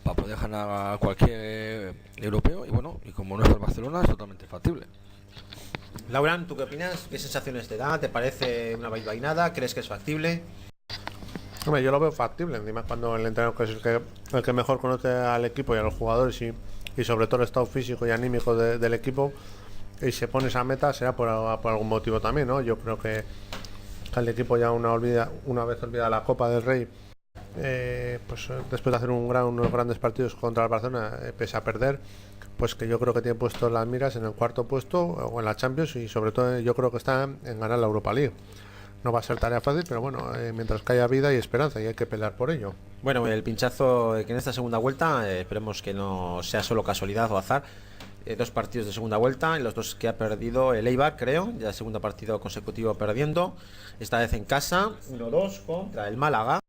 poder ganar a cualquier europeo. Y bueno, y como no es el Barcelona, es totalmente factible. Lauran, ¿tú qué opinas? ¿Qué sensaciones te da? ¿Te parece una vainada? ¿Crees que es factible? Hombre, yo lo veo factible, encima cuando el entrenador que es el que mejor conoce al equipo y a los jugadores y sobre todo el estado físico y anímico del equipo, y se pone esa meta, será por algún motivo también, ¿no? Yo creo que el equipo ya una vez olvida la Copa del Rey, pues después de hacer unos grandes partidos contra el Barcelona, pese a perder, pues que yo creo que tiene puesto las miras en el cuarto puesto o en la Champions, y sobre todo yo creo que está en ganar la Europa League. No va a ser tarea fácil, pero bueno, mientras que haya vida y esperanza, y hay que pelear por ello. Bueno, el pinchazo que en esta segunda vuelta, esperemos que no sea solo casualidad o azar. 2 partidos de segunda vuelta, en los 2 que ha perdido el Eibar, creo, ya segundo partido consecutivo perdiendo, esta vez en casa, 1-2 contra el Málaga,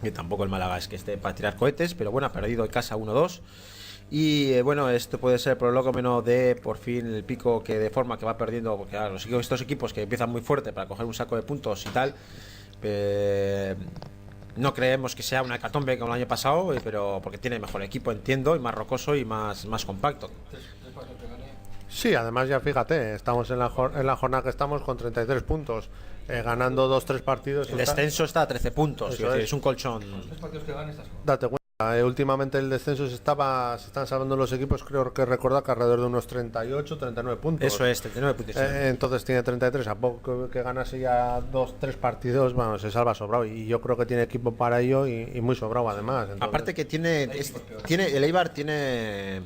que tampoco el Málaga es que esté para tirar cohetes, pero bueno, ha perdido en casa 1-2. Y bueno, esto puede ser prológomeno de por fin el pico que de forma que va perdiendo, porque claro, estos equipos que empiezan muy fuerte para coger un saco de puntos y tal, no creemos que sea una hecatombe como el año pasado, pero porque tiene mejor equipo, entiendo, y más rocoso y más compacto. Sí, además ya fíjate, estamos en la jornada que estamos con 33 puntos, ganando 2-3 partidos. El descenso está a 13 puntos, es un colchón. Date cuenta, últimamente el descenso se están salvando los equipos, creo que recordar que alrededor de unos 38, 39 puntos. Eso es, 39 puntos. Entonces tiene 33, a poco que ganase ya 2-3 partidos, bueno, se salva sobrado, y yo creo que tiene equipo para ello y muy sobrado además. Entonces... Aparte que tiene el Eibar tiene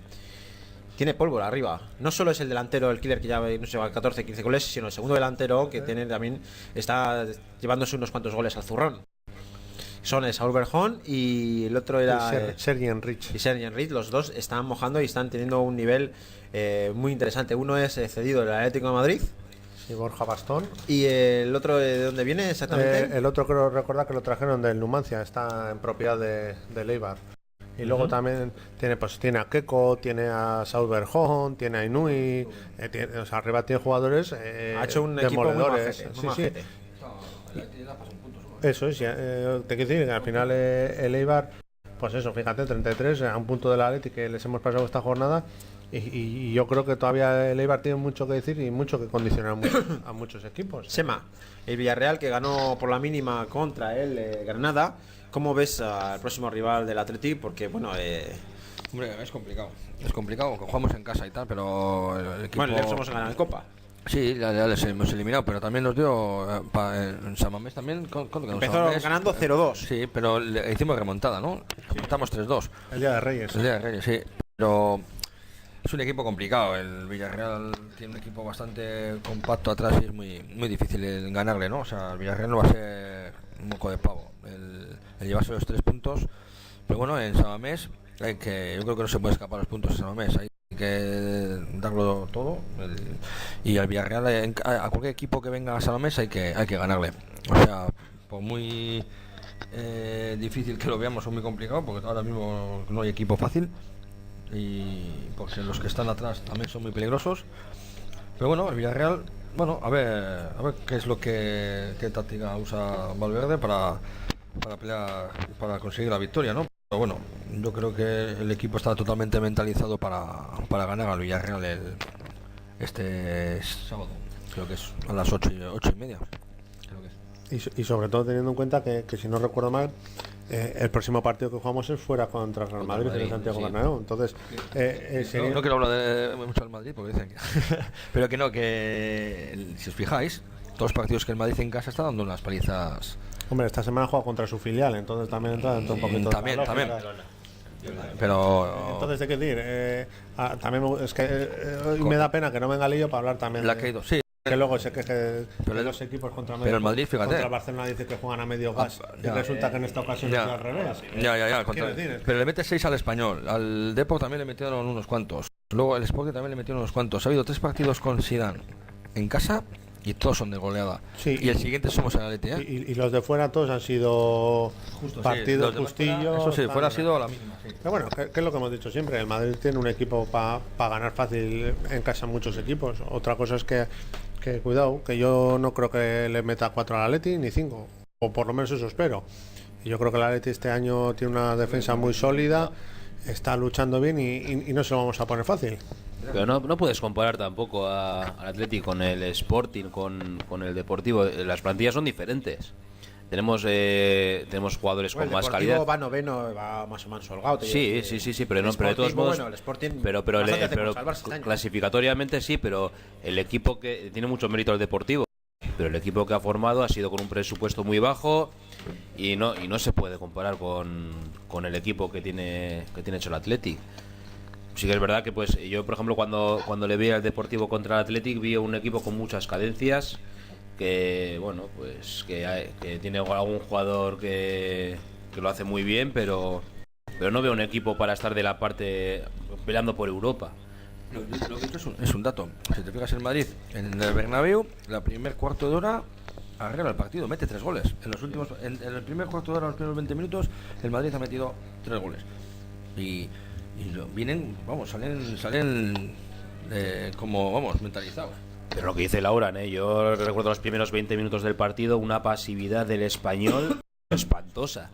pólvora arriba. No solo es el delantero, el killer que ya no sé, va 14-15 goles, sino el segundo delantero que tiene también está llevándose unos cuantos goles al zurrón. Son Saúl Berjón y el otro era Sergi Enrich. Y Sergi Enrich, los dos están mojando y están teniendo un nivel muy interesante. Uno es cedido del Atlético de Madrid. Sí, Borja Bastón. ¿Y el otro de dónde viene exactamente? El otro creo recordar que lo trajeron del Numancia, está en propiedad de Eibar. Y luego también tiene a Keko, tiene a Saúl Berjón, tiene a Inui, o sea, arriba tiene jugadores ha hecho un equipo demoledores. muy majete. Eso es, te quiero decir que al final el Eibar, pues eso, fíjate, 33 a un punto del Athletic que les hemos pasado esta jornada, y yo creo que todavía el Eibar tiene mucho que decir y mucho que condicionar a muchos equipos. Sema, el Villarreal que ganó por la mínima contra el Granada. ¿Cómo ves al próximo rival del Athletic? Porque bueno, hombre, es complicado, que jugamos en casa y tal, pero el equipo... Bueno, le hemos ganado en Copa. Sí, ya les hemos eliminado, pero también nos dio en San Mamés también. ¿Cuánto quedó en San Empezó Mamés? ganando 0-2. Sí, pero le hicimos remontada, ¿no? Remontamos 3-2. El Día de Reyes. El Día de Reyes, sí. Pero es un equipo complicado. El Villarreal tiene un equipo bastante compacto atrás y es muy difícil el ganarle, ¿no? O sea, el Villarreal no va a ser un moco de pavo el llevarse los 3 puntos. Pero bueno, en San Mamés yo creo que no se puede escapar los puntos en San Mamés. Hay que darlo todo. Y al Villarreal, a cualquier equipo que venga a San Mamés hay que ganarle. O sea, por muy difícil que lo veamos o muy complicado, porque ahora mismo no hay equipo fácil. Y porque los que están atrás también son muy peligrosos. Pero bueno, el Villarreal, bueno, a ver qué es qué táctica usa Valverde para pelear, para conseguir la victoria, ¿no? Pero bueno, yo creo que el equipo está totalmente mentalizado para ganar al Villarreal este sábado. Creo que es a las 8:30. Creo que es. Y sobre todo teniendo en cuenta que si no recuerdo mal, el próximo partido que jugamos es fuera contra el Real Madrid en el Santiago Bernabéu. Entonces, sería... no quiero hablar mucho del Madrid porque dicen que pero que si os fijáis, todos los partidos que el Madrid en casa está dando unas palizas. Hombre, esta semana juega contra su filial, entonces también entra dentro un poquito también. de la lógica. Pero Entonces, hay que decir, también es que me da pena que no venga Lillo para hablar también la ha caído, sí. que luego se queje de Pero los equipos contra pero el Madrid, fíjate. contra el Barcelona dice que juegan a medio gas y ya. resulta que en esta ocasión es al revés. Ya. Quiero decir, Pero le mete 6 al Español, al Depor también le metieron unos cuantos. Luego el Sporting también le metieron unos cuantos. Ha habido 3 partidos con Zidane en casa y todos son de goleada. Sí, y el siguiente somos el Atleti, ¿eh? y los de fuera todos han sido partidos Los de justillos. Eso sí, tal, fuera ha ¿no? sido la misma. Sí. Pero bueno, que es lo que hemos dicho siempre, el Madrid tiene un equipo para ganar fácil en casa muchos equipos. Otra cosa es que cuidado, que yo no creo que le meta 4 al Atleti ni 5, o por lo menos eso espero. Y yo creo que el Atleti este año tiene una defensa muy sólida, está luchando bien y no se lo vamos a poner fácil. Pero no puedes comparar tampoco al Athletic con el Sporting, con el Deportivo. Las plantillas son diferentes. Tenemos jugadores con más calidad. Va noveno, va más o menos holgado. Sí, pero no, pero de todos modos, bueno, el Sporting pero bastante hace por salvarse este año. clasificatoriamente sí, pero el equipo que tiene mucho mérito el Deportivo, pero el equipo que ha formado ha sido con un presupuesto muy bajo y no se puede comparar con el equipo que tiene hecho el Athletic. Sí que es verdad que pues yo, por ejemplo, cuando le vi al Deportivo contra el Athletic, vi un equipo con muchas cadencias, que bueno, pues que tiene algún jugador que lo hace muy bien, pero no veo un equipo para estar de la parte peleando por Europa. Lo que he dicho es un dato. Si te fijas en Madrid, en el Bernabéu, la primer cuarto de hora arregla el partido, mete 3 goles. En el primer cuarto de hora, los primeros 20 minutos, el Madrid ha metido 3 goles. Y vienen, salen como, mentalizados. Pero lo que dice Laura, yo recuerdo los primeros 20 minutos del partido, una pasividad del Español espantosa.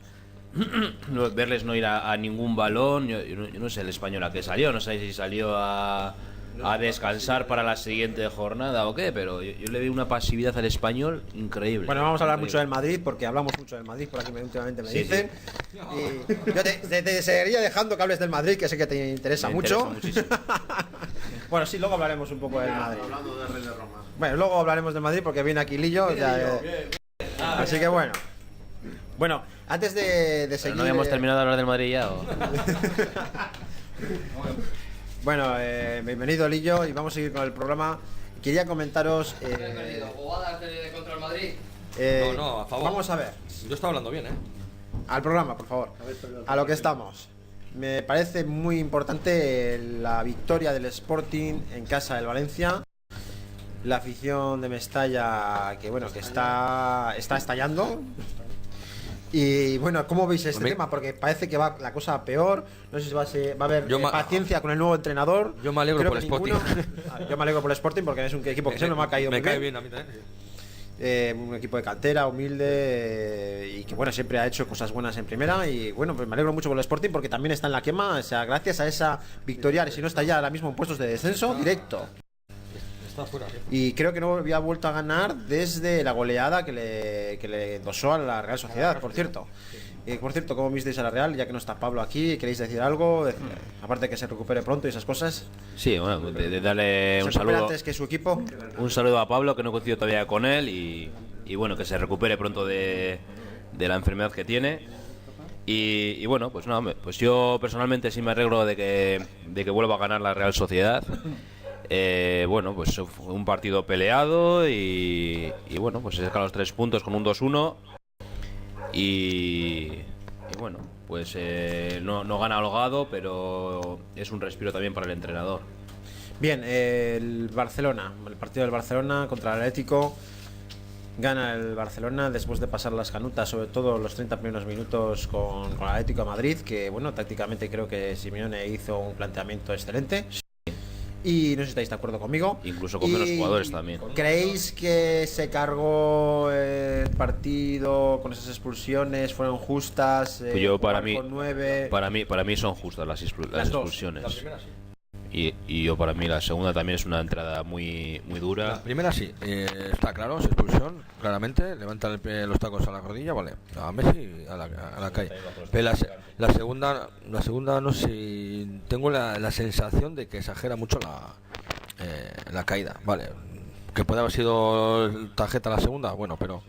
Verles no ir a ningún balón. Yo no sé el Español a qué salió, no sé si salió a descansar para la siguiente jornada o qué, pero yo le vi una pasividad al Español increíble. Bueno, vamos a hablar increíble. mucho del Madrid, porque hablamos mucho del Madrid, por aquí últimamente me Sí, dicen. Y yo te seguiría dejando que hables del Madrid, que sé que te interesa Me mucho. interesa muchísimo. Bueno, sí, luego hablaremos un poco del Madrid. Bueno, luego hablaremos del Madrid porque viene aquí Lillo. Así que bueno. Bueno, antes de ¿Pero seguir. no habíamos terminado de hablar del Madrid ya? ¿O? Bueno, bienvenido Lillo y vamos a seguir con el programa. Quería comentaros. ¿Jugadas contra el Madrid? No, a favor. Vamos a ver. Yo estaba hablando bien, ¿eh? Al programa, por favor. A lo que estamos. Me parece muy importante la victoria del Sporting en casa del Valencia. La afición de Mestalla, que bueno, que está estallando. Y bueno, ¿cómo veis este tema? Porque parece que va la cosa peor. No sé si va a haber paciencia con el nuevo entrenador. Yo me alegro Creo por el que Sporting. Yo me alegro por el Sporting porque es un equipo que siempre me ha caído me muy cae bien. bien a mí también. Un equipo de cantera, humilde y que bueno, siempre ha hecho cosas buenas en primera. Y bueno, pues me alegro mucho por el Sporting porque también está en la quema. O sea, gracias a esa victoria, si no está ya ahora mismo en puestos de descenso directo. Está fuera, ¿sí? Y creo que no había vuelto a ganar desde la goleada que le endosó a la Real Sociedad, por cierto. Por cierto, ¿cómo visteis a la Real? Ya que no está Pablo aquí, ¿queréis decir algo? Aparte de que se recupere pronto y esas cosas. Sí, bueno, de darle ¿Se un recupera saludo. antes que su equipo? Un saludo a Pablo, que no coincido todavía con él, y bueno, que se recupere pronto de la enfermedad que tiene. Y bueno, pues nada, pues yo personalmente sí me alegro de que vuelva a ganar la Real Sociedad. Bueno, pues fue un partido peleado y bueno, pues se sacan los 3 puntos con un 2-1 y bueno, pues no gana holgado, pero es un respiro también para el entrenador. Bien, el Barcelona, el partido del Barcelona contra el Atlético. Gana el Barcelona después de pasar las canutas, sobre todo los 30 primeros minutos con el Atlético de Madrid, que bueno, tácticamente creo que Simeone hizo un planteamiento excelente. Y no sé si estáis de acuerdo conmigo. Incluso con menos jugadores también. ¿Creéis que se cargó el partido con esas expulsiones? ¿Fueron justas? Yo para mí son justas las expulsiones. La primera sí. Y yo para mí la segunda también es una entrada muy dura. La primera sí, está claro, es expulsión, claramente, levanta los tacos a la rodilla, vale, a Messi a la calle. Pero la segunda no sé, tengo la sensación de que exagera mucho la caída, vale, que puede haber sido tarjeta la segunda, bueno, pero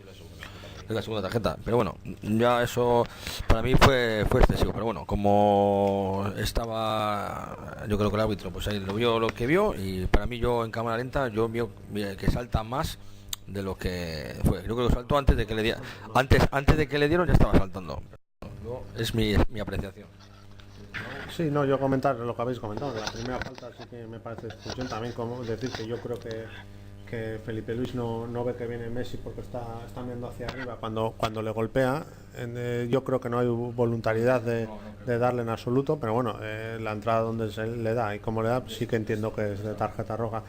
es la segunda tarjeta, pero bueno, ya eso para mí fue excesivo, pero bueno, como estaba, yo creo que el árbitro pues ahí lo vio lo que vio, y para mí, yo en cámara lenta, yo veo que salta más de lo que fue. Yo creo que saltó antes de que le dieran, antes de que le dieron ya estaba saltando. Es mi apreciación. Sí, no, yo comentar lo que habéis comentado. La primera falta sí que me parece expulsión. También como decir que yo creo que Felipe Luis no ve que viene Messi porque está mirando hacia arriba cuando le golpea. Yo creo que no hay voluntariedad de darle en absoluto, pero bueno, la entrada donde se le da y cómo le da, sí que entiendo que es de tarjeta roja.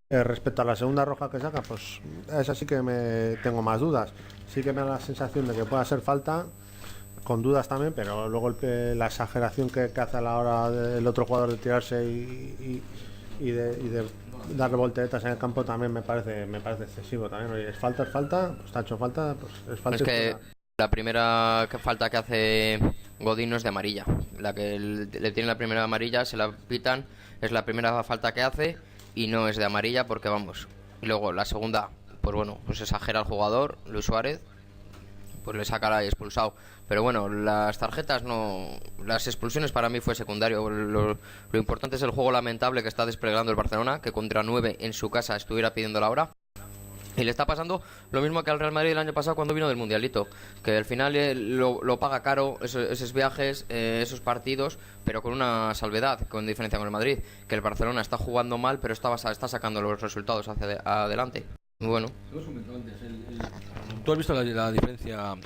Respecto a la segunda roja que saca, pues esa sí que me tengo más dudas. Sí que me da la sensación de que pueda ser falta, con dudas también, pero luego la exageración que hace a la hora del otro jugador de tirarse y de darle volteretas en el campo también me parece excesivo también. Oye, es falta, pues está hecho falta, pues es falta. Es que la primera falta que hace Godín no es de amarilla. La que le tiene la primera amarilla, se la pitan, es la primera falta que hace y no es de amarilla porque vamos. Y luego la segunda, pues bueno, pues exagera el jugador, Luis Suárez, pues le saca la expulsado. Pero bueno, las tarjetas no, las expulsiones para mí fue secundario. Lo importante es el juego lamentable que está desplegando el Barcelona, que contra 9 en su casa estuviera pidiendo la hora. Y le está pasando lo mismo que al Real Madrid el año pasado cuando vino del Mundialito, que al final lo paga caro esos viajes, esos partidos, pero con una salvedad, con diferencia con el Madrid, que el Barcelona está jugando mal, pero está sacando los resultados hacia adelante. Bueno. ¿Tú has visto la diferencia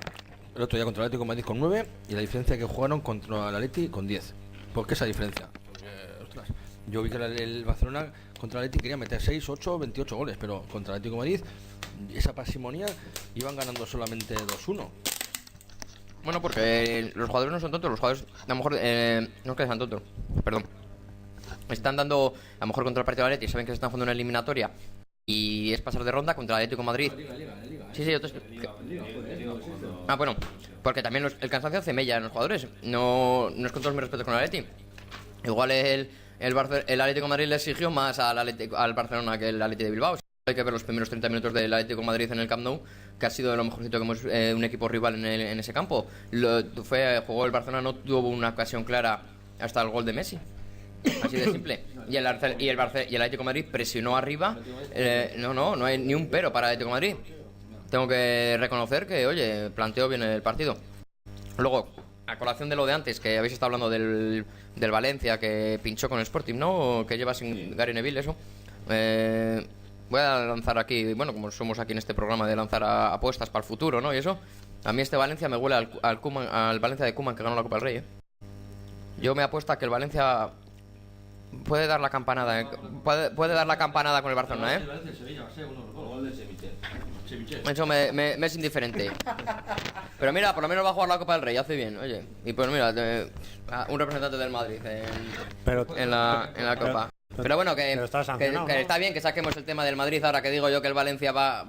el otro día contra el Atlético de Madrid con 9 y la diferencia que jugaron contra el Atleti con 10? ¿Por qué esa diferencia? Porque, ostras, yo vi que el Barcelona contra el Atleti quería meter 6, 8, 28 goles, pero contra el Atlético de Madrid, esa parsimonia, iban ganando solamente 2-1. Bueno, porque los jugadores no son tontos, los jugadores a lo mejor no es que sean tontos, perdón. Están dando, a lo mejor contra el partido del Atleti, saben que se están jugando una eliminatoria y es pasar de ronda contra el Atlético de Madrid. Sí, yo te bueno, porque también el cansancio hace mella en los jugadores. No es con todos mis respetos con el Atleti. Igual el Atlético de Madrid le exigió más al Barcelona que el Atlético de Bilbao. Hay que ver los primeros 30 minutos del Atlético de Madrid en el Camp Nou, que ha sido de lo mejorcito que hemos un equipo rival en ese campo. Jugó el Barcelona, no tuvo una ocasión clara hasta el gol de Messi. Así de simple. Y el Atlético de Madrid presionó arriba. No hay ni un pero para el Atlético de Madrid. Tengo que reconocer que, oye, planteó bien el partido. Luego, a colación de lo de antes, que habéis estado hablando del Valencia, que pinchó con el Sporting, ¿no? Que lleva sin Gary Neville, eso. Voy a lanzar aquí, bueno, como somos aquí en este programa de lanzar apuestas para el futuro, ¿no? Y eso. A mí este Valencia me huele al Valencia de Koeman, que ganó la Copa del Rey, ¿eh? Yo me apuesto a que el Valencia puede dar la campanada, puede dar la campanada con el Barcelona, ¿eh? Eso me es indiferente. Pero mira, por lo menos va a jugar la Copa del Rey, hace bien, oye. Y pues mira, un representante del Madrid en la Copa. Pero bueno, Pero está sancionado, que ¿no? está bien que saquemos el tema del Madrid ahora que digo yo que el Valencia va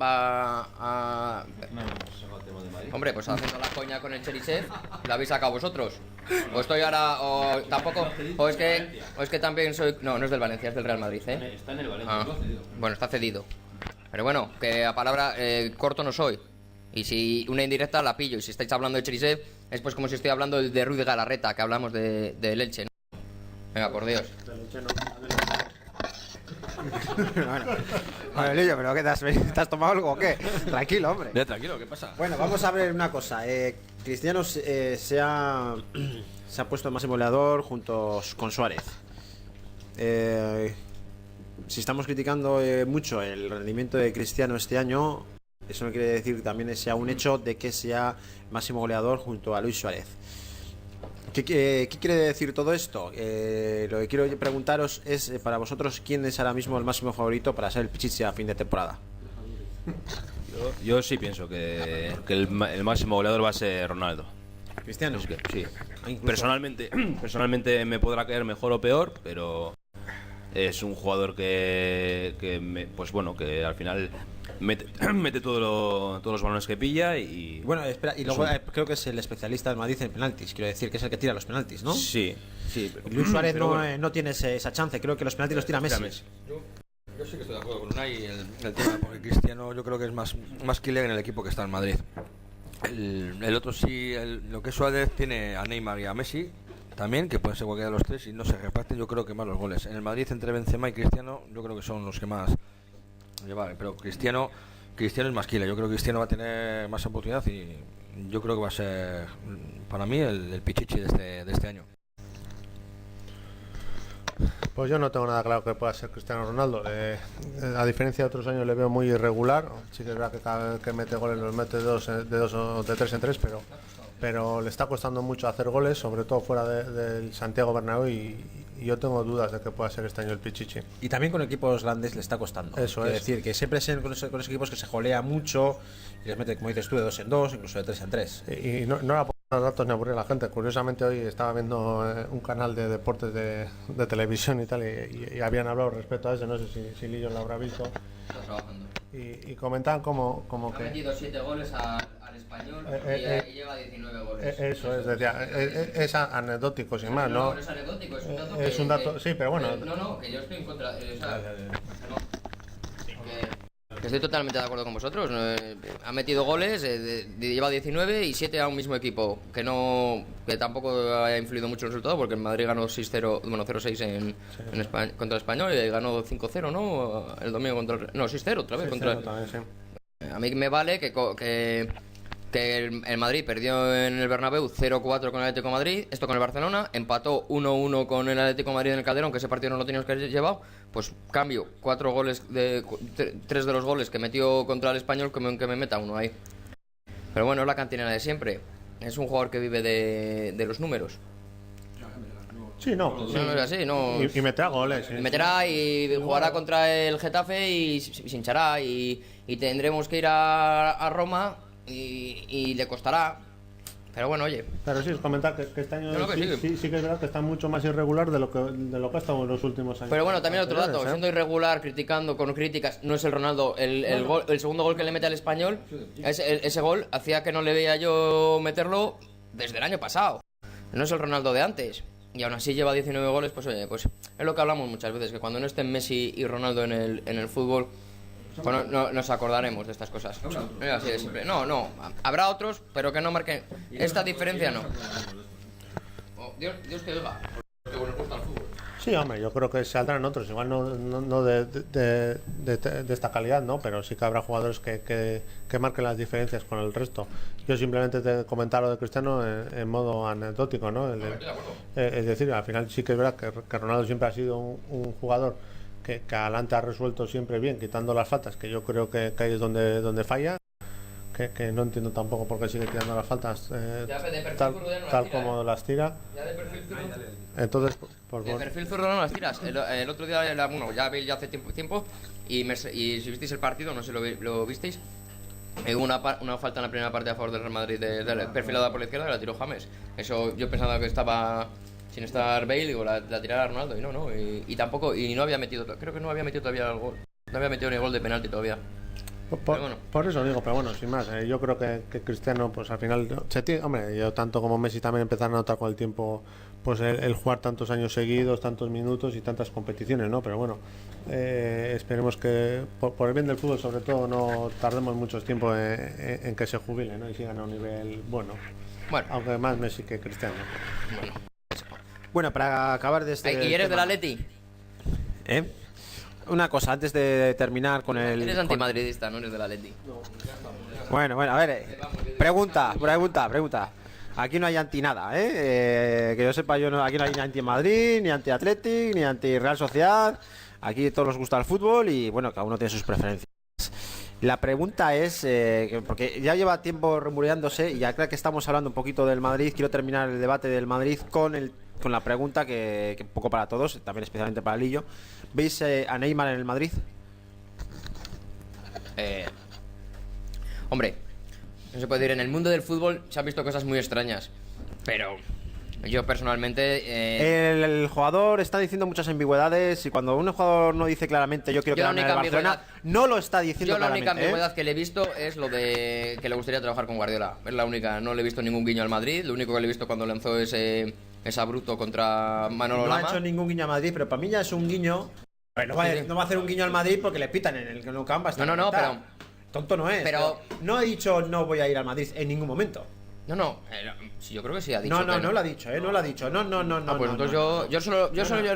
a... Hombre, pues haciendo la coña con el Cherisev, ¿lo habéis sacado vosotros? O estoy ahora, o tampoco, o es que también soy... No, no es del Valencia, es del Real Madrid, ¿eh? Está en el Valencia. Bueno, está cedido. Pero bueno, que a palabra corto no soy. Y si una indirecta la pillo. Y si estáis hablando de Cherisev, es pues como si estoy hablando de Ruiz Galarreta, que hablamos del Elche, ¿no? Venga, por Dios. Bueno, Lillo, ¿pero qué te has tomado algo o qué? Tranquilo, hombre. Ya, tranquilo, ¿qué pasa? Bueno, vamos a ver una cosa. Cristiano se ha puesto el máximo goleador junto con Suárez. Si estamos criticando mucho el rendimiento de Cristiano este año, eso no quiere decir que también sea un hecho de que sea máximo goleador junto a Luis Suárez. ¿Qué quiere decir todo esto? Lo que quiero preguntaros es, para vosotros, ¿quién es ahora mismo el máximo favorito para ser el Pichichi a fin de temporada? Yo sí pienso que el máximo goleador va a ser Ronaldo. Cristiano. Es que, sí. Incluso- Personalmente me podrá caer mejor o peor, pero es un jugador pues bueno, que al final mete todos los balones que pilla y Bueno, espera, y luego creo que es el especialista del Madrid en penaltis. Quiero decir que es el que tira los penaltis, ¿no? sí. Y Luis Suárez Pero bueno. no tiene esa chance. Creo que los penaltis los tira Messi. Yo sí que estoy de acuerdo con Unai el tema, porque Cristiano yo creo que es más killer en el equipo que está en Madrid. El otro sí, lo que es Suárez tiene a Neymar y a Messi también, que pueden ser cualquiera de los tres y no se reparten yo creo que más los goles. En el Madrid entre Benzema y Cristiano yo creo que son los que más llevan, pero Cristiano es más killer. Yo creo que Cristiano va a tener más oportunidad y yo creo que va a ser para mí el pichichi de este año. Pues yo no tengo nada claro que pueda ser Cristiano Ronaldo. A diferencia de otros años le veo muy irregular. Sí que es verdad que cada vez que mete goles los mete de dos o de tres en tres, pero le está costando mucho hacer goles, sobre todo fuera del Santiago Bernabéu y yo tengo dudas de que pueda ser este año el Pichichi. Y también con equipos grandes le está costando. Eso Quiero es. decir que siempre es con esos equipos que se jolea mucho y les mete, como dices tú, de 2 en 2, incluso de 3 en 3. Y no era por los datos ni aburrir a la gente. Curiosamente hoy estaba viendo un canal de deportes de televisión y tal y habían hablado respecto a eso, no sé si Lillo lo habrá visto. Está trabajando. Y comentaban como Ha que... metido 7 goles al Español y lleva 19 goles. Eso es, decía, es anecdótico sin más, ¿no? No es anecdótico, es un dato Es un dato, sí, pero bueno. No, que yo estoy en contra. Que estoy totalmente de acuerdo con vosotros. Ha metido goles, lleva 19 y 7 a un mismo equipo. Que tampoco ha influido mucho en el resultado porque el Madrid ganó 6-0, bueno, 0-6 en España, contra el Español y ganó 5-0, ¿no? El domingo contra el... No, 6-0 otra vez. Contra También, sí. A mí me vale que el Madrid perdió en el Bernabéu 0-4 con el Atlético de Madrid, esto con el Barcelona, empató 1-1 con el Atlético de Madrid en el Calderón, que ese partido no lo teníamos que haber llevado, pues cambio 3 de los goles que metió contra el Español que me meta uno ahí. Pero bueno, es la cantinera de siempre, es un jugador que vive de los números. Sí, no. No es así, no. Y meterá goles. Sí. Meterá y jugará contra el Getafe y se hinchará y tendremos que ir a Roma y le costará. Pero bueno, oye. Pero sí, es comentar que este año Yo creo que sí que es verdad que está mucho más irregular de lo que ha estado en los últimos años. Pero bueno, también otro dato, anteriores, siendo irregular, criticando con críticas, no es el Ronaldo. El segundo gol que le mete al Español, ese gol hacía que no le veía yo meterlo desde el año pasado. No es el Ronaldo de antes. Y aún así lleva 19 goles, pues oye, pues es lo que hablamos muchas veces, que cuando no estén Messi y Ronaldo en el fútbol, bueno, nos acordaremos de estas cosas. Es así de simple. No, habrá otros, pero que no marquen. Esta diferencia no. Oh, Dios que oiga, porque nos gusta el fútbol. Sí, hombre, yo creo que saldrán otros, igual no de esta calidad, ¿no? Pero sí que habrá jugadores que marquen las diferencias con el resto. Yo simplemente te comentaba lo de Cristiano en modo anecdótico, ¿no? Es decir, al final sí que es verdad que Ronaldo siempre ha sido un jugador que adelante ha resuelto siempre bien, quitando las faltas, que yo creo que ahí es donde falla. Que no entiendo tampoco por qué sigue tirando las faltas tal como las tira. Entonces, De perfil zurdo no las tiras. El otro día, bueno, ya hace tiempo y si visteis el partido, no sé si lo visteis, hubo una falta en la primera parte a favor del Real Madrid, perfilada por la izquierda, la tiró James. Eso yo pensaba que estaba sin estar Bale, digo, la tirara a Ronaldo y no, y tampoco, y no había metido, creo que no había metido todavía el gol, no había metido ni gol de penalti todavía. Por eso digo, pero bueno, sin más, yo creo que Cristiano, pues al final, hombre, yo tanto como Messi también empezaron a notar con el tiempo, pues el jugar tantos años seguidos, tantos minutos y tantas competiciones, ¿no? Pero bueno, esperemos que por el bien del fútbol, sobre todo, no tardemos mucho tiempo en que se jubile, ¿no? Y sigan a un nivel bueno. Aunque más Messi que Cristiano. Bueno, para acabar de este. ¿Y eres del Atleti? Una cosa, antes de terminar con el. Eres antimadridista, no eres del Atleti. Bueno, a ver. Pregunta. Aquí no hay anti nada, que yo sepa, aquí no hay ni anti Madrid, ni anti Athletic, ni anti Real Sociedad. Aquí todos nos gusta el fútbol y bueno, cada uno tiene sus preferencias. La pregunta es, porque ya lleva tiempo rumoreándose y ya creo que estamos hablando un poquito del Madrid, quiero terminar el debate del Madrid con la pregunta que un poco para todos, también especialmente para Lillo. ¿Veis a Neymar en el Madrid? Hombre, no se puede decir, en el mundo del fútbol se han visto cosas muy extrañas, pero yo personalmente... El jugador está diciendo muchas ambigüedades y cuando un jugador no dice claramente yo quiero quedarme en el Barcelona, no lo está diciendo claramente. Yo la única ambigüedad que le he visto es lo de que le gustaría trabajar con Guardiola. Es la única, no le he visto ningún guiño al Madrid, lo único que le he visto cuando lanzó esa bruto contra Manolo Lama. No ha hecho ningún guiño a Madrid, pero para mí ya es un guiño. Pero no va a hacer un guiño al Madrid porque le pitan en el campo. No, pero... Tonto no es. Pero no ha dicho no voy a ir al Madrid en ningún momento. Sí, yo creo que sí ha dicho. No lo ha dicho, no lo ha dicho. No. Pues entonces yo solo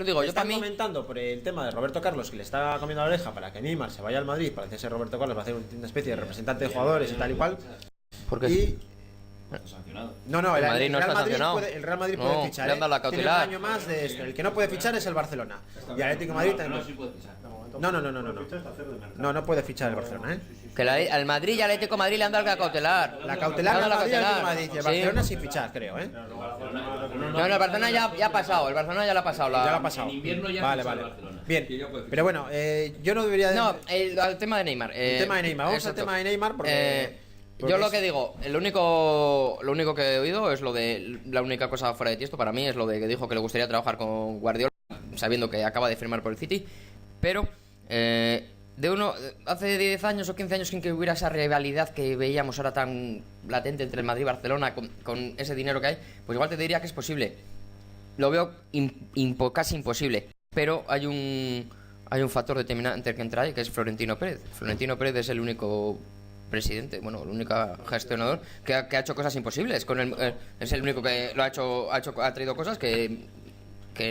digo, yo para mí comentando por el tema de Roberto Carlos que le está comiendo la oreja para que Neymar se vaya al Madrid, parece ser Roberto Carlos va a hacer una especie de representante de jugadores y tal y cual. ¿Por qué? Y no, el Madrid no está sancionado. El Real Madrid puede fichar. Le han dado la cautelar. Tiene un año más de esto. El que no puede fichar es el Barcelona. Y Atlético de Madrid también. No puede fichar el Barcelona, Que al Madrid y al Atlético de Madrid le han dado la cautelar. La cautelar al Madrid y al Atlético de Madrid. El Barcelona sin fichar, creo, No, el Barcelona ya ha pasado. El Barcelona ya lo ha pasado. Ya lo ha pasado. Vale. Bien. Pero bueno, yo no debería... No, el tema de Neymar. El tema de Neymar. Vamos al tema de Neymar porque... Yo lo que digo, lo único que he oído es lo de la única cosa fuera de tiesto para mí es lo de que dijo que le gustaría trabajar con Guardiola, sabiendo que acaba de firmar por el City, pero hace 10 años o 15 años sin que hubiera esa rivalidad que veíamos ahora tan latente entre el Madrid y Barcelona con ese dinero que hay, pues igual te diría que es posible. Lo veo casi imposible, pero hay un factor determinante que entra ahí, que es Florentino Pérez. Florentino Pérez es el único presidente, el único gestionador que ha hecho cosas imposibles. Es el único que ha traído cosas que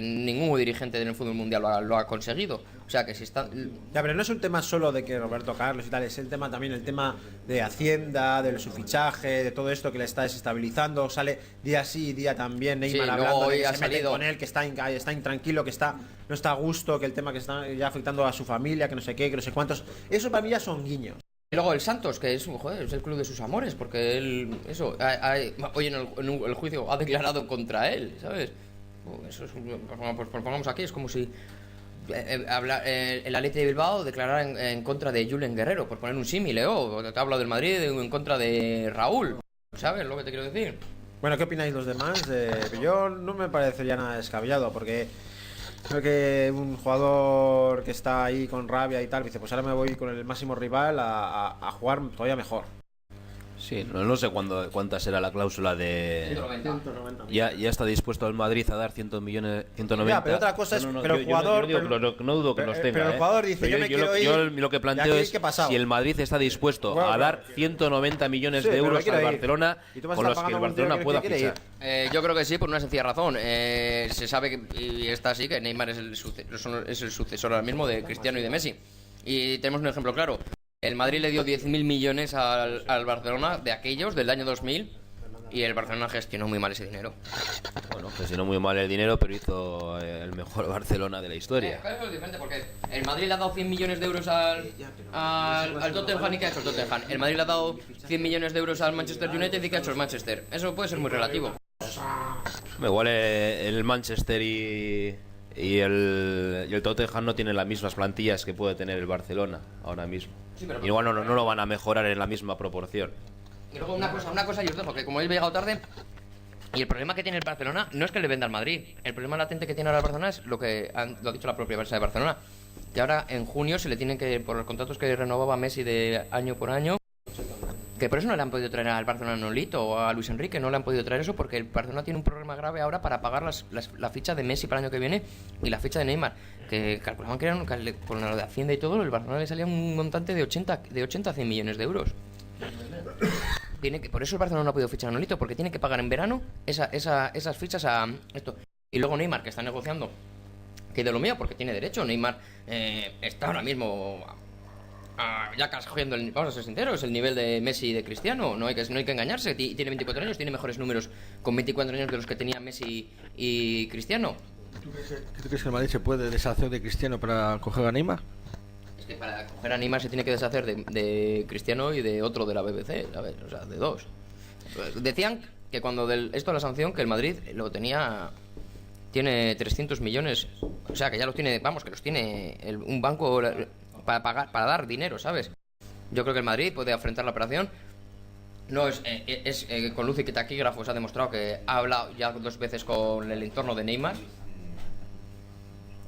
ningún dirigente del fútbol mundial lo ha conseguido. O sea que si está... Ya, pero no es un tema solo de que Roberto Carlos y tal, es el tema también, el tema de Hacienda, de su fichaje, de todo esto que le está desestabilizando. Sale día sí, día también Neymar hablando de que se mete con él, que está intranquilo, que no está a gusto, que el tema que está ya afectando a su familia, que no sé qué, que no sé cuántos. Eso para mí ya son guiños. Y luego el Santos, que es el club de sus amores, porque él, hoy en el juicio ha declarado contra él, ¿sabes? Eso es, pues pongamos aquí, es como si el Athletic de Bilbao declarara en contra de Julen Guerrero, por poner un símil, o te hablo del Madrid en contra de Raúl, ¿sabes lo que te quiero decir? Bueno, ¿qué opináis los demás? Yo no me parecería nada descabellado, porque creo que un jugador que está ahí con rabia y tal, dice, pues ahora me voy con el máximo rival a jugar todavía mejor. Sí, no sé cuánta será la cláusula de... 190. Ya está dispuesto el Madrid a dar 100 millones, 190. Ya, pero otra cosa es, pero el jugador... No dudo que los tenga. Pero el jugador dice, yo me quiero ir... Yo lo que planteo es si el Madrid está dispuesto a dar 190 millones de euros al Barcelona, con los que el Barcelona pueda fichar. Yo creo que sí, por una sencilla razón. Se sabe que, y está así, que Neymar es el sucesor ahora mismo de Cristiano y de Messi. Y tenemos un ejemplo claro. El Madrid le dio 10.000 millones al Barcelona de aquellos, del año 2000, y el Barcelona gestionó muy mal ese dinero. Bueno, gestionó muy mal el dinero, pero hizo el mejor Barcelona de la historia. Claro, es diferente, porque el Madrid le ha dado 100 millones de euros al Tottenham, ¿y qué ha hecho el Tottenham? El Madrid le ha dado 100 millones de euros al Manchester United, ¿y qué ha hecho el Manchester? Eso puede ser muy relativo. Igual el Manchester y el Tottenham no tienen las mismas plantillas que puede tener el Barcelona ahora mismo. Sí, igual no lo van a mejorar en la misma proporción. Y luego una cosa y os dejo, que como habéis llegado tarde, Y el problema que tiene el Barcelona no es que le venda al Madrid. El problema latente que tiene ahora el Barcelona es lo que lo ha dicho la propia Barça de Barcelona. Que ahora en junio se le tienen que, por los contratos que renovaba Messi de año por año, que por eso no le han podido traer al Barcelona Nolito o a Luis Enrique, no le han podido traer eso porque el Barcelona tiene un problema grave ahora para pagar la ficha de Messi para el año que viene y la ficha de Neymar. Que calculaban que eran, con lo de Hacienda y todo, el Barcelona le salía un montante de 80 a 100 millones de euros. Por eso el Barcelona no ha podido fichar a Nolito, porque tiene que pagar en verano esas fichas a esto. Y luego Neymar, que está negociando, que de lo mío, porque tiene derecho. Neymar está ahora mismo ya casi cogiendo, vamos a ser sinceros, el nivel de Messi y de Cristiano. No hay que engañarse. Tiene 24 años, tiene mejores números con 24 años de los que tenía Messi y Cristiano. ¿Tú crees que el Madrid se puede deshacer de Cristiano para coger a Neymar? Es que para coger a Neymar se tiene que deshacer de Cristiano y de otro de la BBC, ¿sabes? O sea, de dos. Decían que cuando esto de la sanción, que el Madrid lo tiene 300 millones, o sea, que ya los tiene, vamos, que los tiene un banco para pagar, para dar dinero, ¿sabes? Yo creo que el Madrid puede afrontar la operación. No es con luz y taquígrafos ha demostrado que ha hablado ya 2 veces con el entorno de Neymar.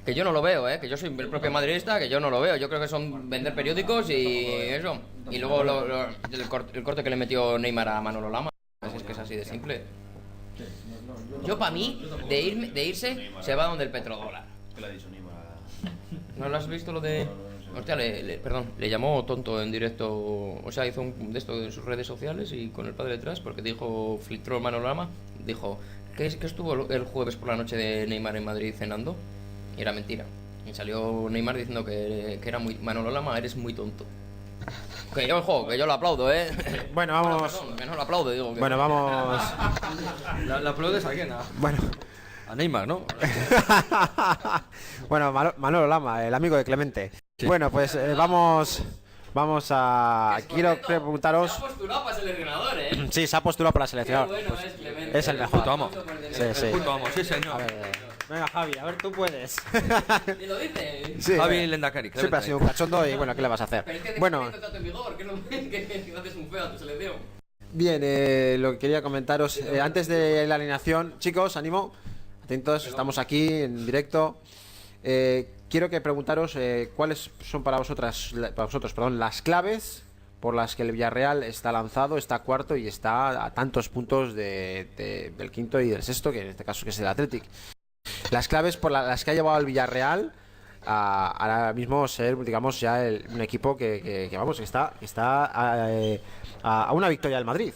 Que yo no lo veo, que yo soy el propio madridista, que yo no lo veo. Yo creo que son vender periódicos y eso. Y luego el corte que le metió Neymar a Manolo Lama. Es que es así de simple. Yo, para mí, de irse, se va donde el petrodólar. ¿Qué le ha dicho Neymar? ¿No lo has visto lo de...? Hostia, le llamó tonto en directo. O sea, hizo un de esto en sus redes sociales y con el padre detrás, porque filtró Manolo Lama. Dijo, ¿qué estuvo el jueves por la noche de Neymar en Madrid cenando? Y era mentira. Y salió Neymar diciendo que era muy... Manolo Lama, eres muy tonto. Que yo lo aplaudo, Bueno, vamos... Bueno, perdón, que no lo aplaudo, digo. Bueno, vamos... ¿La aplaudes a quién? Bueno... A Neymar, ¿no? Bueno, Manolo Lama, el amigo de Clemente. Sí. Bueno, pues vamos a... Quiero preguntaros... Se ha postulado para seleccionador, Sí, se ha postulado para seleccionador. Qué bueno pues es Clemente. es el mejor. Puto amo. Sí, sí. Puto amo, sí, señor. A ver, venga, Javi, a ver, tú puedes. ¿Y lo dice? Sí, Javi Lendakari. Siempre ha sido un cachondo y bueno, ¿qué le vas a hacer? Pero es que Bueno, en vigor, que no haces un feo a tu selección. bien, lo que quería comentaros antes de la alineación, chicos, ánimo, atentos, estamos aquí en directo. Quiero que preguntaros cuáles son para vosotros, las claves por las que el Villarreal está lanzado, está cuarto y está a tantos puntos del quinto y del sexto, que en este caso que es el Athletic. Las claves por las que ha llevado al Villarreal a ahora mismo ser, digamos, ya un equipo que está a una victoria del Madrid.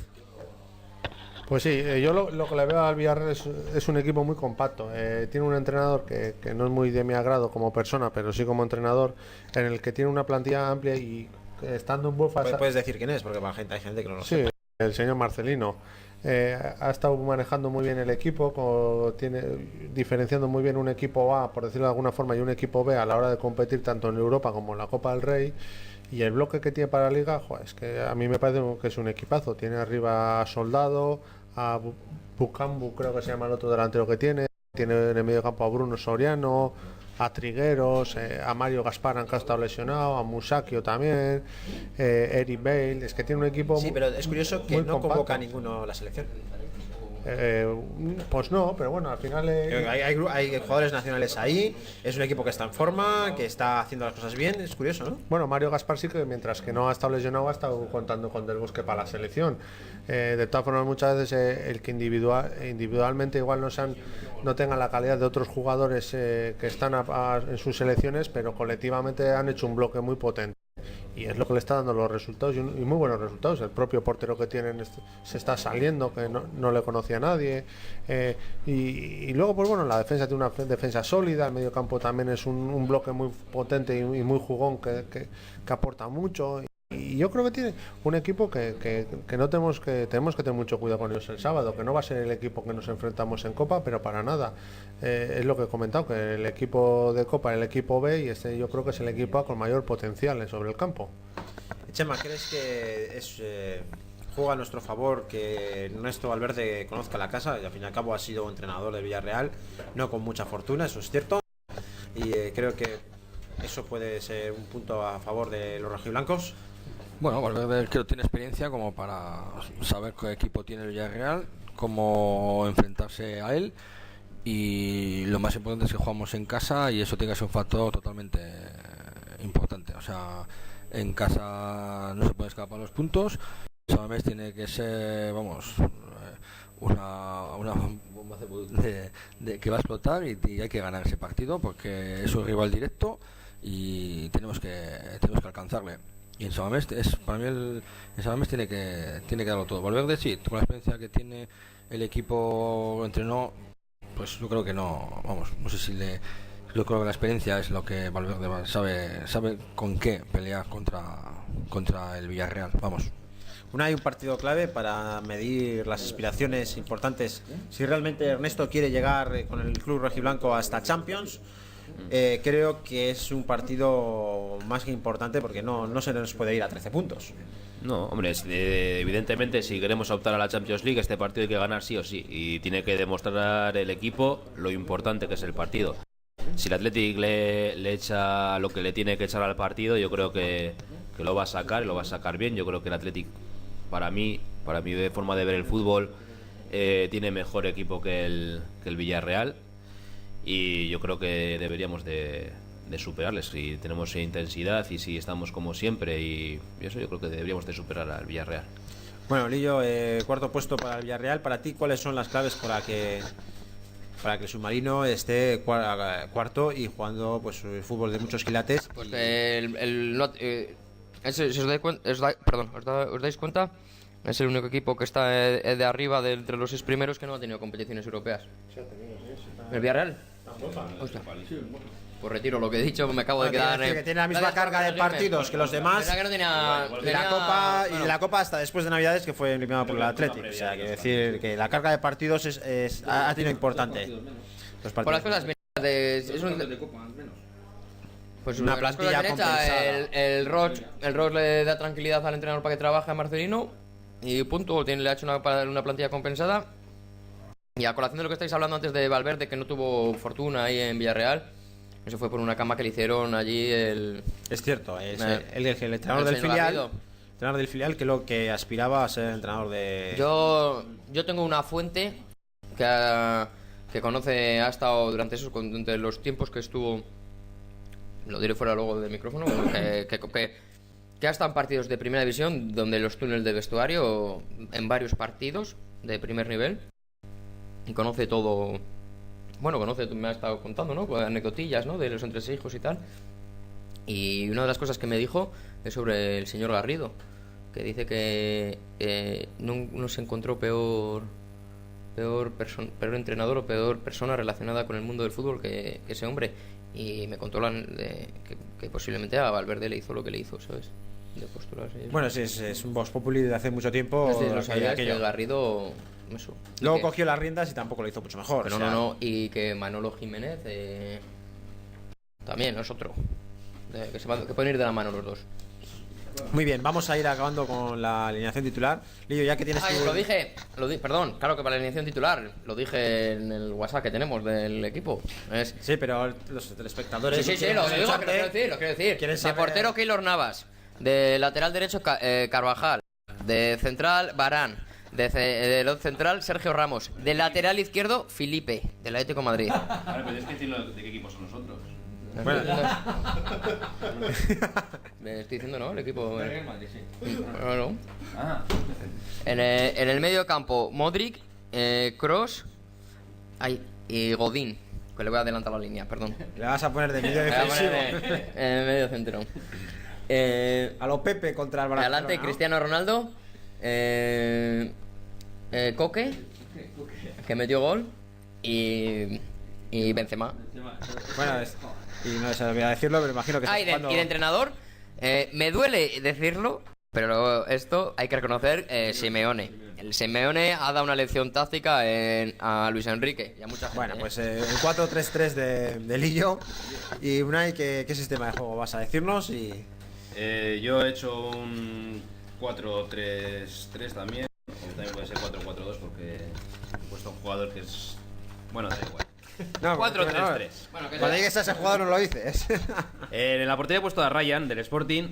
Pues sí, yo lo que le veo al Villarreal es un equipo muy compacto. Tiene un entrenador que no es muy de mi agrado como persona, pero sí como entrenador, en el que tiene una plantilla amplia y estando en Bufa... Puedes decir quién es, porque hay gente que no lo sabe. Sí, el señor Marcelino. Ha estado manejando muy bien el equipo, diferenciando muy bien un equipo A, por decirlo de alguna forma, y un equipo B a la hora de competir tanto en Europa como en la Copa del Rey. Y el bloque que tiene para la Liga, es que a mí me parece que es un equipazo. Tiene arriba a Soldado, a Bucambu, creo que se llama el otro delantero que tiene en el medio campo a Bruno Soriano, a Trigueros, a Mario Gaspar, que ha estado lesionado, a Musakio también, Eric Bale. Es que tiene un equipo sí, pero es curioso que no compacto. Convoca a ninguno a la selección. Pues no, pero bueno, al final hay jugadores nacionales ahí, es un equipo que está en forma, que está haciendo las cosas bien, es curioso, ¿no? Bueno, Mario Gaspar sí que mientras que no ha estado lesionado ha estado contando con Del Bosque para la selección. De todas formas, muchas veces el que individualmente igual no tengan la calidad de otros jugadores que están en sus selecciones, pero colectivamente han hecho un bloque muy potente. Y es lo que le está dando los resultados y muy buenos resultados. El propio portero que tienen se está saliendo, que no le conocía a nadie. Y luego, pues bueno, la defensa tiene una defensa sólida. El medio campo también es un bloque muy potente y muy jugón que aporta mucho. Y yo creo que tiene un equipo que no tenemos que tener mucho cuidado con ellos el sábado, que no va a ser el equipo que nos enfrentamos en Copa, pero para nada. Es lo que he comentado, que el equipo de Copa, el equipo B, y yo creo que es el equipo A con mayor potencial sobre el campo. Chema, ¿crees que juega a nuestro favor que Ernesto Valverde conozca la casa? Y al fin y al cabo ha sido entrenador de Villarreal, no con mucha fortuna, eso es cierto. Y creo que eso puede ser un punto a favor de los rojiblancos. Bueno, Valverde creo que tiene experiencia como para saber qué equipo tiene el Villarreal, cómo enfrentarse a él. Y lo más importante es que jugamos en casa y eso tiene que ser un factor totalmente importante. O sea, en casa no se puede escapar los puntos. Samamés tiene que ser, vamos, una bomba que va a explotar y hay que ganar ese partido porque es un rival directo y tenemos que alcanzarle. Y en Samamés para mí en Samamés tiene que darlo todo. Valverde sí, con la experiencia que tiene el equipo entrenó, pues yo creo que no, vamos, no sé si yo creo que la experiencia es lo que Valverde sabe con qué pelear contra el Villarreal, vamos. Hay un partido clave para medir las aspiraciones importantes. Si realmente Ernesto quiere llegar con el club rojiblanco hasta Champions, creo que es un partido más que importante porque no se nos puede ir a 13 puntos. No, hombre, evidentemente si queremos optar a la Champions League, este partido hay que ganar sí o sí. Y tiene que demostrar el equipo lo importante que es el partido. Si el Athletic le echa lo que le tiene que echar al partido, yo creo que lo va a sacar y lo va a sacar bien. Yo creo que el Athletic, para mí de forma de ver el fútbol, tiene mejor equipo que el Villarreal. Y yo creo que deberíamos de superarles si tenemos intensidad y si estamos como siempre, y eso yo creo que deberíamos de superar al Villarreal. Bueno, Lillo, cuarto puesto para el Villarreal. Para ti, ¿cuáles son las claves para que el submarino esté cuarto y jugando pues el fútbol de muchos quilates? Pues si os dais cuenta, es el único equipo que está de arriba de entre los 6 primeros que no ha tenido competiciones europeas. ¿El Villarreal? Hostia. Pues retiro lo que he dicho, me acabo de quedar. Que tiene la misma carga de partidos que los demás. Que no tenía, y la Copa hasta después de Navidades, que fue eliminada por el Athletic. O sea, quiero decir que la carga de partidos ha tenido importante. Por las cosas pues una plantilla compensada. El Roch le da tranquilidad al entrenador para que trabaje a Marcelino y punto. Le ha hecho una plantilla compensada. Y a colación de lo que estáis hablando antes de Valverde, que no tuvo fortuna ahí en Villarreal, eso fue por una cama que le hicieron allí Es cierto, es el entrenador del filial. El entrenador del filial que lo que aspiraba a ser entrenador de... Yo tengo una fuente que conoce, ha estado durante los tiempos que estuvo, lo diré fuera luego del micrófono, que ha estado en partidos de primera división, donde los túneles de vestuario, en varios partidos de primer nivel, y conoce todo. Bueno, me ha estado contando, ¿no? Anecdotillas, ¿no? De los entresijos y tal. Y una de las cosas que me dijo es sobre el señor Garrido, que dice que no se encontró peor entrenador o peor persona relacionada con el mundo del fútbol que ese hombre. Y me contó que posiblemente a Valverde le hizo lo que le hizo, ¿sabes? De posturas. Bueno, sí, es un vox populi de hace mucho tiempo. Lo sabía que Garrido... Eso. Luego cogió las riendas y tampoco lo hizo mucho mejor. Pero no, y que Manolo Jiménez también es otro. Que pueden ir de la mano los dos. Muy bien, vamos a ir acabando con la alineación titular. Lillo, ya que tienes perdón, claro que para la alineación titular lo dije en el WhatsApp que tenemos del equipo. Sí, pero los telespectadores... Sí, lo quiero decir. De portero, Keylor Navas. De lateral derecho, Carvajal. De central, Varane. De central, Sergio Ramos. De lateral izquierdo, Felipe, del Atlético de Madrid. Vale, pues es que decirlo de qué equipo son nosotros. Bueno. Me estoy diciendo, ¿no? El equipo. Bueno. En el medio campo, Modric, Kroos y Godín. Que le voy a adelantar la línea, perdón. Le vas a poner de medio defensivo. En el medio centro. A lo Pepe contra el Barcelona. Adelante, ¿no? Cristiano Ronaldo. Coque, que metió gol, y Benzema. Bueno, y no se olvida decirlo, pero imagino que y de entrenador, me duele decirlo, pero esto hay que reconocer, Simeone. El Simeone ha dado una lección táctica a Luis Enrique y a mucha gente. Bueno, pues el 4-3-3 de Lillo. Y Unai, ¿qué sistema de juego vas a decirnos? Yo he hecho un 4-3-3 también. También puede ser 4-4-2 porque he puesto un jugador que es... Bueno, da igual. No, 4-3-3. Cuando llegues a ese jugador no lo dices. En la portería he puesto a Ryan del Sporting,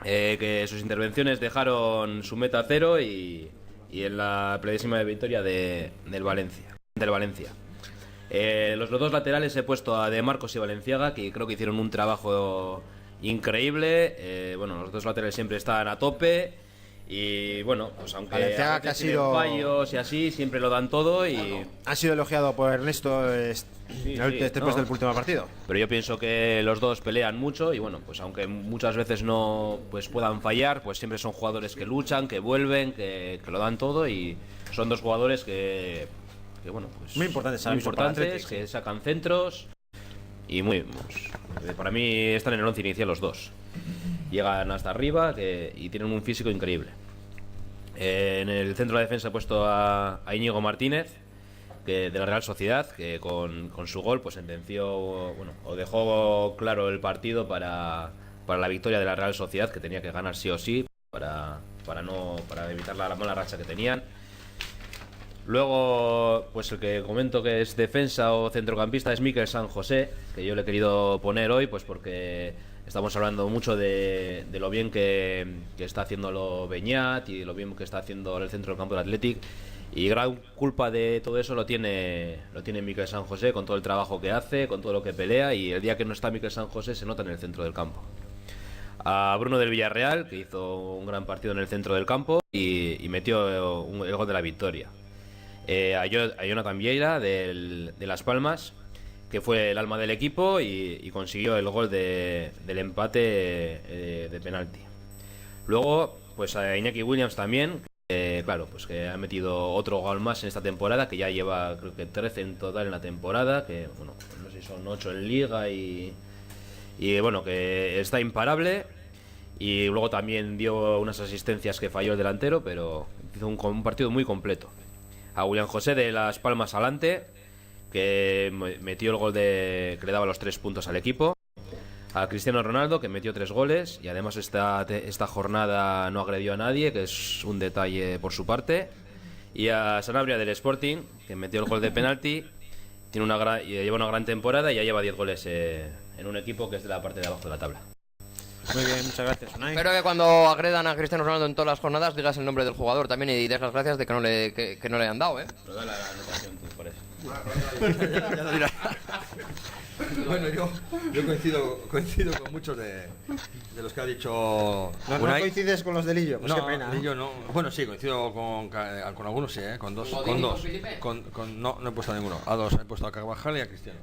que sus intervenciones dejaron su meta a 0 y y en la predésima victoria del Valencia. Los dos laterales he puesto a De Marcos y Valenciaga, que creo que hicieron un trabajo increíble. Bueno, los dos laterales siempre están a tope. Y bueno, pues aunque Valenciaga, que ha sido fallos y así, siempre lo dan todo y ha sido elogiado por Ernesto después del último partido. Pero yo pienso que los dos pelean mucho y bueno, pues aunque muchas veces no pues puedan fallar, pues siempre son jugadores que luchan, que vuelven, que lo dan todo y son dos jugadores que bueno, pues muy importantes, que sacan centros y para mí están en el 11 inicial los dos. Llegan hasta arriba y tienen un físico increíble. En el centro de la defensa he puesto a Íñigo Martínez, de la Real Sociedad, que con su gol pues sentenció, bueno, o dejó claro el partido para la victoria de la Real Sociedad, que tenía que ganar sí o sí para evitar la mala racha que tenían. Luego, pues el que comento que es defensa o centrocampista es Mikel San José, que yo le he querido poner hoy pues porque estamos hablando mucho de lo bien que está haciéndolo Beñat y lo bien que está haciendo el centro del campo del Athletic, y gran culpa de todo eso lo tiene Mikel San José, con todo el trabajo que hace, con todo lo que pelea, y el día que no está Mikel San José se nota en el centro del campo. A Bruno del Villarreal, que hizo un gran partido en el centro del campo y metió el gol de la victoria. A Jonathan Vieira de Las Palmas, que fue el alma del equipo y consiguió el gol del empate de penalti. Luego, pues a Iñaki Williams también, claro, pues que ha metido otro gol más en esta temporada, que ya lleva creo que 13 en total en la temporada, que bueno, no sé si son 8 en liga y bueno, que está imparable. Y luego también dio unas asistencias que falló el delantero, pero hizo un partido muy completo. A William José de Las Palmas Alante, que metió el gol que le daba los 3 puntos al equipo. A Cristiano Ronaldo, que metió 3 goles y además esta jornada no agredió a nadie, que es un detalle por su parte. Y a Sanabria del Sporting, que metió el gol de penalti, lleva una gran temporada y ya lleva 10 goles en un equipo que es de la parte de abajo de la tabla. Muy bien, muchas gracias, Unai. Espero que cuando agredan a Cristiano Ronaldo en todas las jornadas digas el nombre del jugador también y des las gracias de que no le han dado, ¿eh? Pero da la anotación tú, por eso. Ya lo dirás. Bueno, yo coincido con muchos de los que ha dicho No Unai. coincides con los de Lillo, pues No, qué pena. Lillo no. Bueno, sí, coincido con algunos, sí, con dos. No he puesto a ninguno. A dos, he puesto a Carvajal y a Cristiano.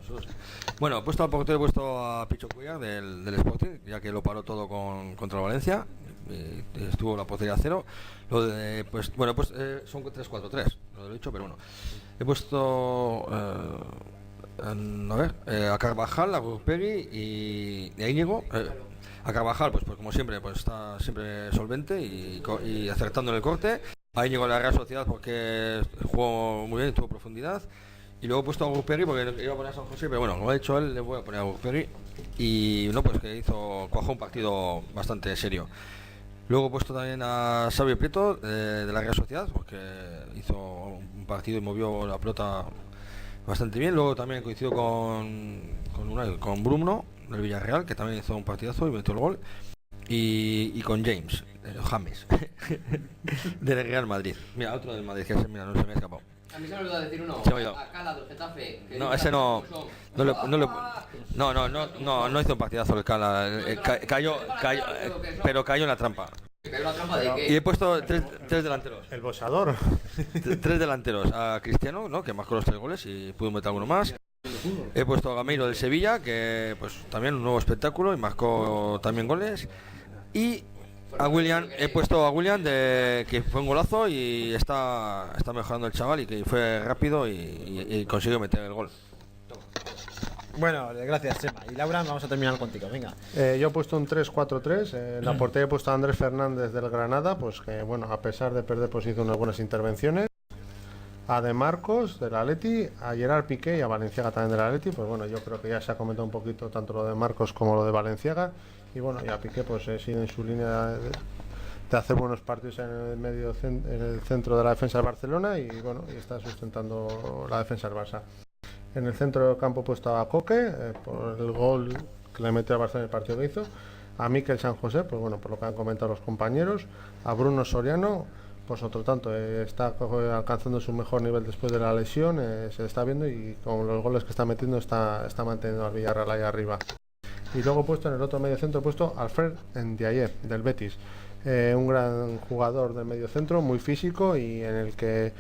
Bueno, he puesto al portero, he puesto a Picho Cuellar del Sporting, ya que lo paró todo contra el Valencia. Estuvo la portería a 0. Lo de, pues, bueno, pues son 3-4-3, lo he dicho, pero bueno. He puesto a Carvajal, a Ruspegui y a Íñigo. A Carvajal, pues como siempre, pues está siempre solvente y acertando en el corte. A Íñigo de la Real Sociedad porque jugó muy bien y tuvo profundidad. Y luego he puesto a Ruspegui porque iba a poner a San José, pero bueno, como ha dicho él, le voy a poner a Ruspegui. Y no, pues que cuajó un partido bastante serio. Luego he puesto también a Xavi Prieto de la Real Sociedad, porque hizo un partido y movió la pelota bastante bien. Luego también coincido con Bruno del Villarreal, que también hizo un partidazo y metió el gol. Y con James del Real Madrid. Mira, otro del Madrid, que no se me ha escapado. A mí se me olvidó decir uno. Se me ha olvidado. A Cala del Getafe. No, ese no hizo un partidazo el Cala. Cayó, pero cayó en la trampa. ¿Pero la trampa de qué? Y he puesto tres delanteros. El boxador. 3 delanteros. A Cristiano, ¿no?, que marcó los 3 goles y pudo meter alguno más. He puesto a Gameiro del Sevilla, que pues también un nuevo espectáculo y marcó también goles. Y a William, he puesto a William que fue un golazo y está mejorando el chaval y que fue rápido y consiguió meter el gol. Bueno, gracias, Chema. Y Laura, vamos a terminar contigo, venga. Yo he puesto un 3-4-3. En la portería he puesto a Andrés Fernández del Granada, pues que bueno, a pesar de perder, pues hizo unas buenas intervenciones. A De Marcos del Atleti, a Gerard Piqué y a Valenciaga también del Atleti. Pues bueno, yo creo que ya se ha comentado un poquito tanto lo de Marcos como lo de Valenciaga. Y bueno, y a Piqué pues sigue en su línea de hacer buenos partidos en el centro de la defensa del Barcelona y bueno, y está sustentando la defensa del Barça. En el centro del campo he puesto a Coque por el gol que le metió al Barcelona en el partido que hizo. A Mikel San José, pues bueno, por lo que han comentado los compañeros. A Bruno Soriano pues otro tanto, está alcanzando su mejor nivel después de la lesión, se está viendo, y con los goles que está metiendo está manteniendo al Villarreal ahí arriba. Y luego puesto en el otro medio centro, puesto Alfred Ndiaye del Betis, un gran jugador del medio centro, muy físico, y en el que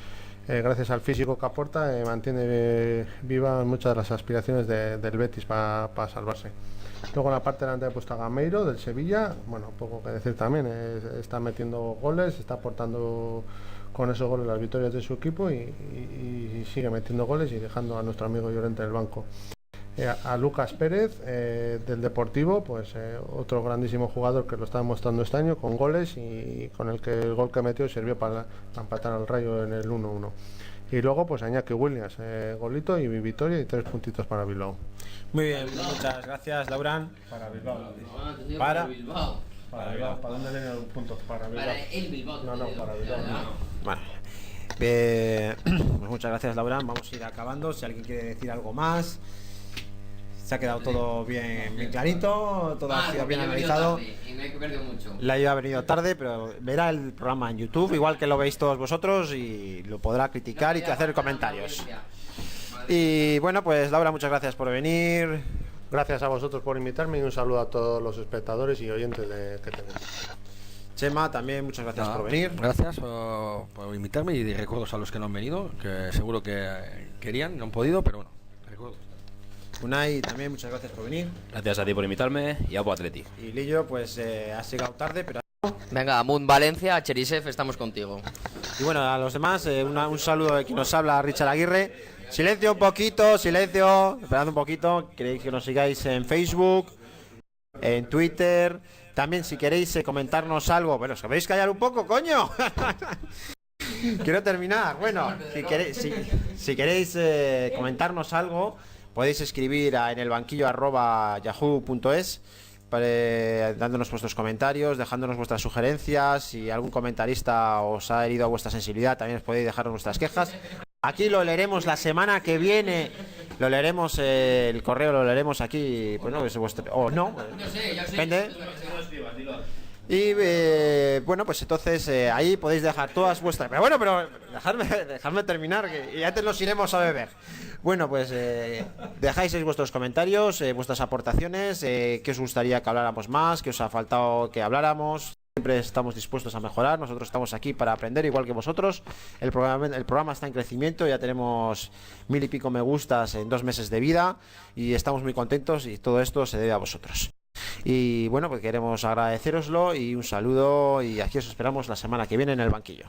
gracias al físico que aporta mantiene viva muchas de las aspiraciones del Betis para salvarse. Luego en la parte delantera he puesto a Gameiro del Sevilla, bueno, poco que decir también, está metiendo goles, está aportando con esos goles las victorias de su equipo, y sigue metiendo goles y dejando a nuestro amigo Llorente en el banco. A Lucas Pérez del Deportivo, pues otro grandísimo jugador que lo está demostrando este año con goles, y con el que el gol que metió sirvió para empatar al Rayo en el 1-1. Y luego pues a Iñaki Williams, golito y victoria y 3 puntitos para Bilbao. Muy bien, muchas gracias, Lauran. Para Bilbao. Para Bilbao. Para Bilbao. ¿Para dónde le un punto? Para Bilbao. Para el Bilbao. No, para Bilbao. Bueno, pues muchas gracias, Lauran. Vamos a ir acabando. Si alguien quiere decir algo más. Se ha quedado todo bien clarito, todo ha sido bien analizado. Y me he perdido mucho. La ha venido tarde, pero verá el programa en YouTube, igual que lo veis todos vosotros, y lo podrá criticar y hacer comentarios. Y bueno, pues Laura, muchas gracias por venir. Gracias a vosotros por invitarme, y un saludo a todos los espectadores y oyentes que tenemos. Chema, también muchas gracias por venir. Gracias por invitarme, y recuerdos a los que no han venido, que seguro que querían, no han podido, pero bueno, recuerdos. Unai, también muchas gracias por venir. Gracias a ti por invitarme y a Atleti. Y Lillo, pues has llegado tarde, pero... Venga, Moon Valencia, Cherisef, estamos contigo. Y bueno, a los demás, un saludo de quien nos habla, Richard Aguirre. Silencio un poquito, silencio, esperad un poquito. Queréis que nos sigáis en Facebook, en Twitter. También si queréis comentarnos algo, bueno, os podéis callar un poco, coño. Quiero terminar. Bueno, si queréis comentarnos algo, podéis escribir en el banquillo@yahoo.es, dándonos vuestros comentarios, dejándonos vuestras sugerencias. Si algún comentarista os ha herido a vuestra sensibilidad, también os podéis dejar vuestras quejas. Aquí lo leeremos la semana que viene. Lo leeremos, el correo lo leeremos aquí. Bueno, es vuestro, o no, depende. Y bueno, pues entonces ahí podéis dejar todas vuestras... Pero bueno, dejadme terminar, que antes nos iremos a beber. Bueno, pues dejáis ahí vuestros comentarios, vuestras aportaciones, qué os gustaría que habláramos más, qué os ha faltado que habláramos. Siempre estamos dispuestos a mejorar, nosotros estamos aquí para aprender igual que vosotros. El programa está en crecimiento, ya tenemos 1000 y pico me gustas en 2 meses de vida, y estamos muy contentos, y todo esto se debe a vosotros. Y bueno, pues queremos agradeceroslo, y un saludo, y aquí os esperamos la semana que viene en el banquillo.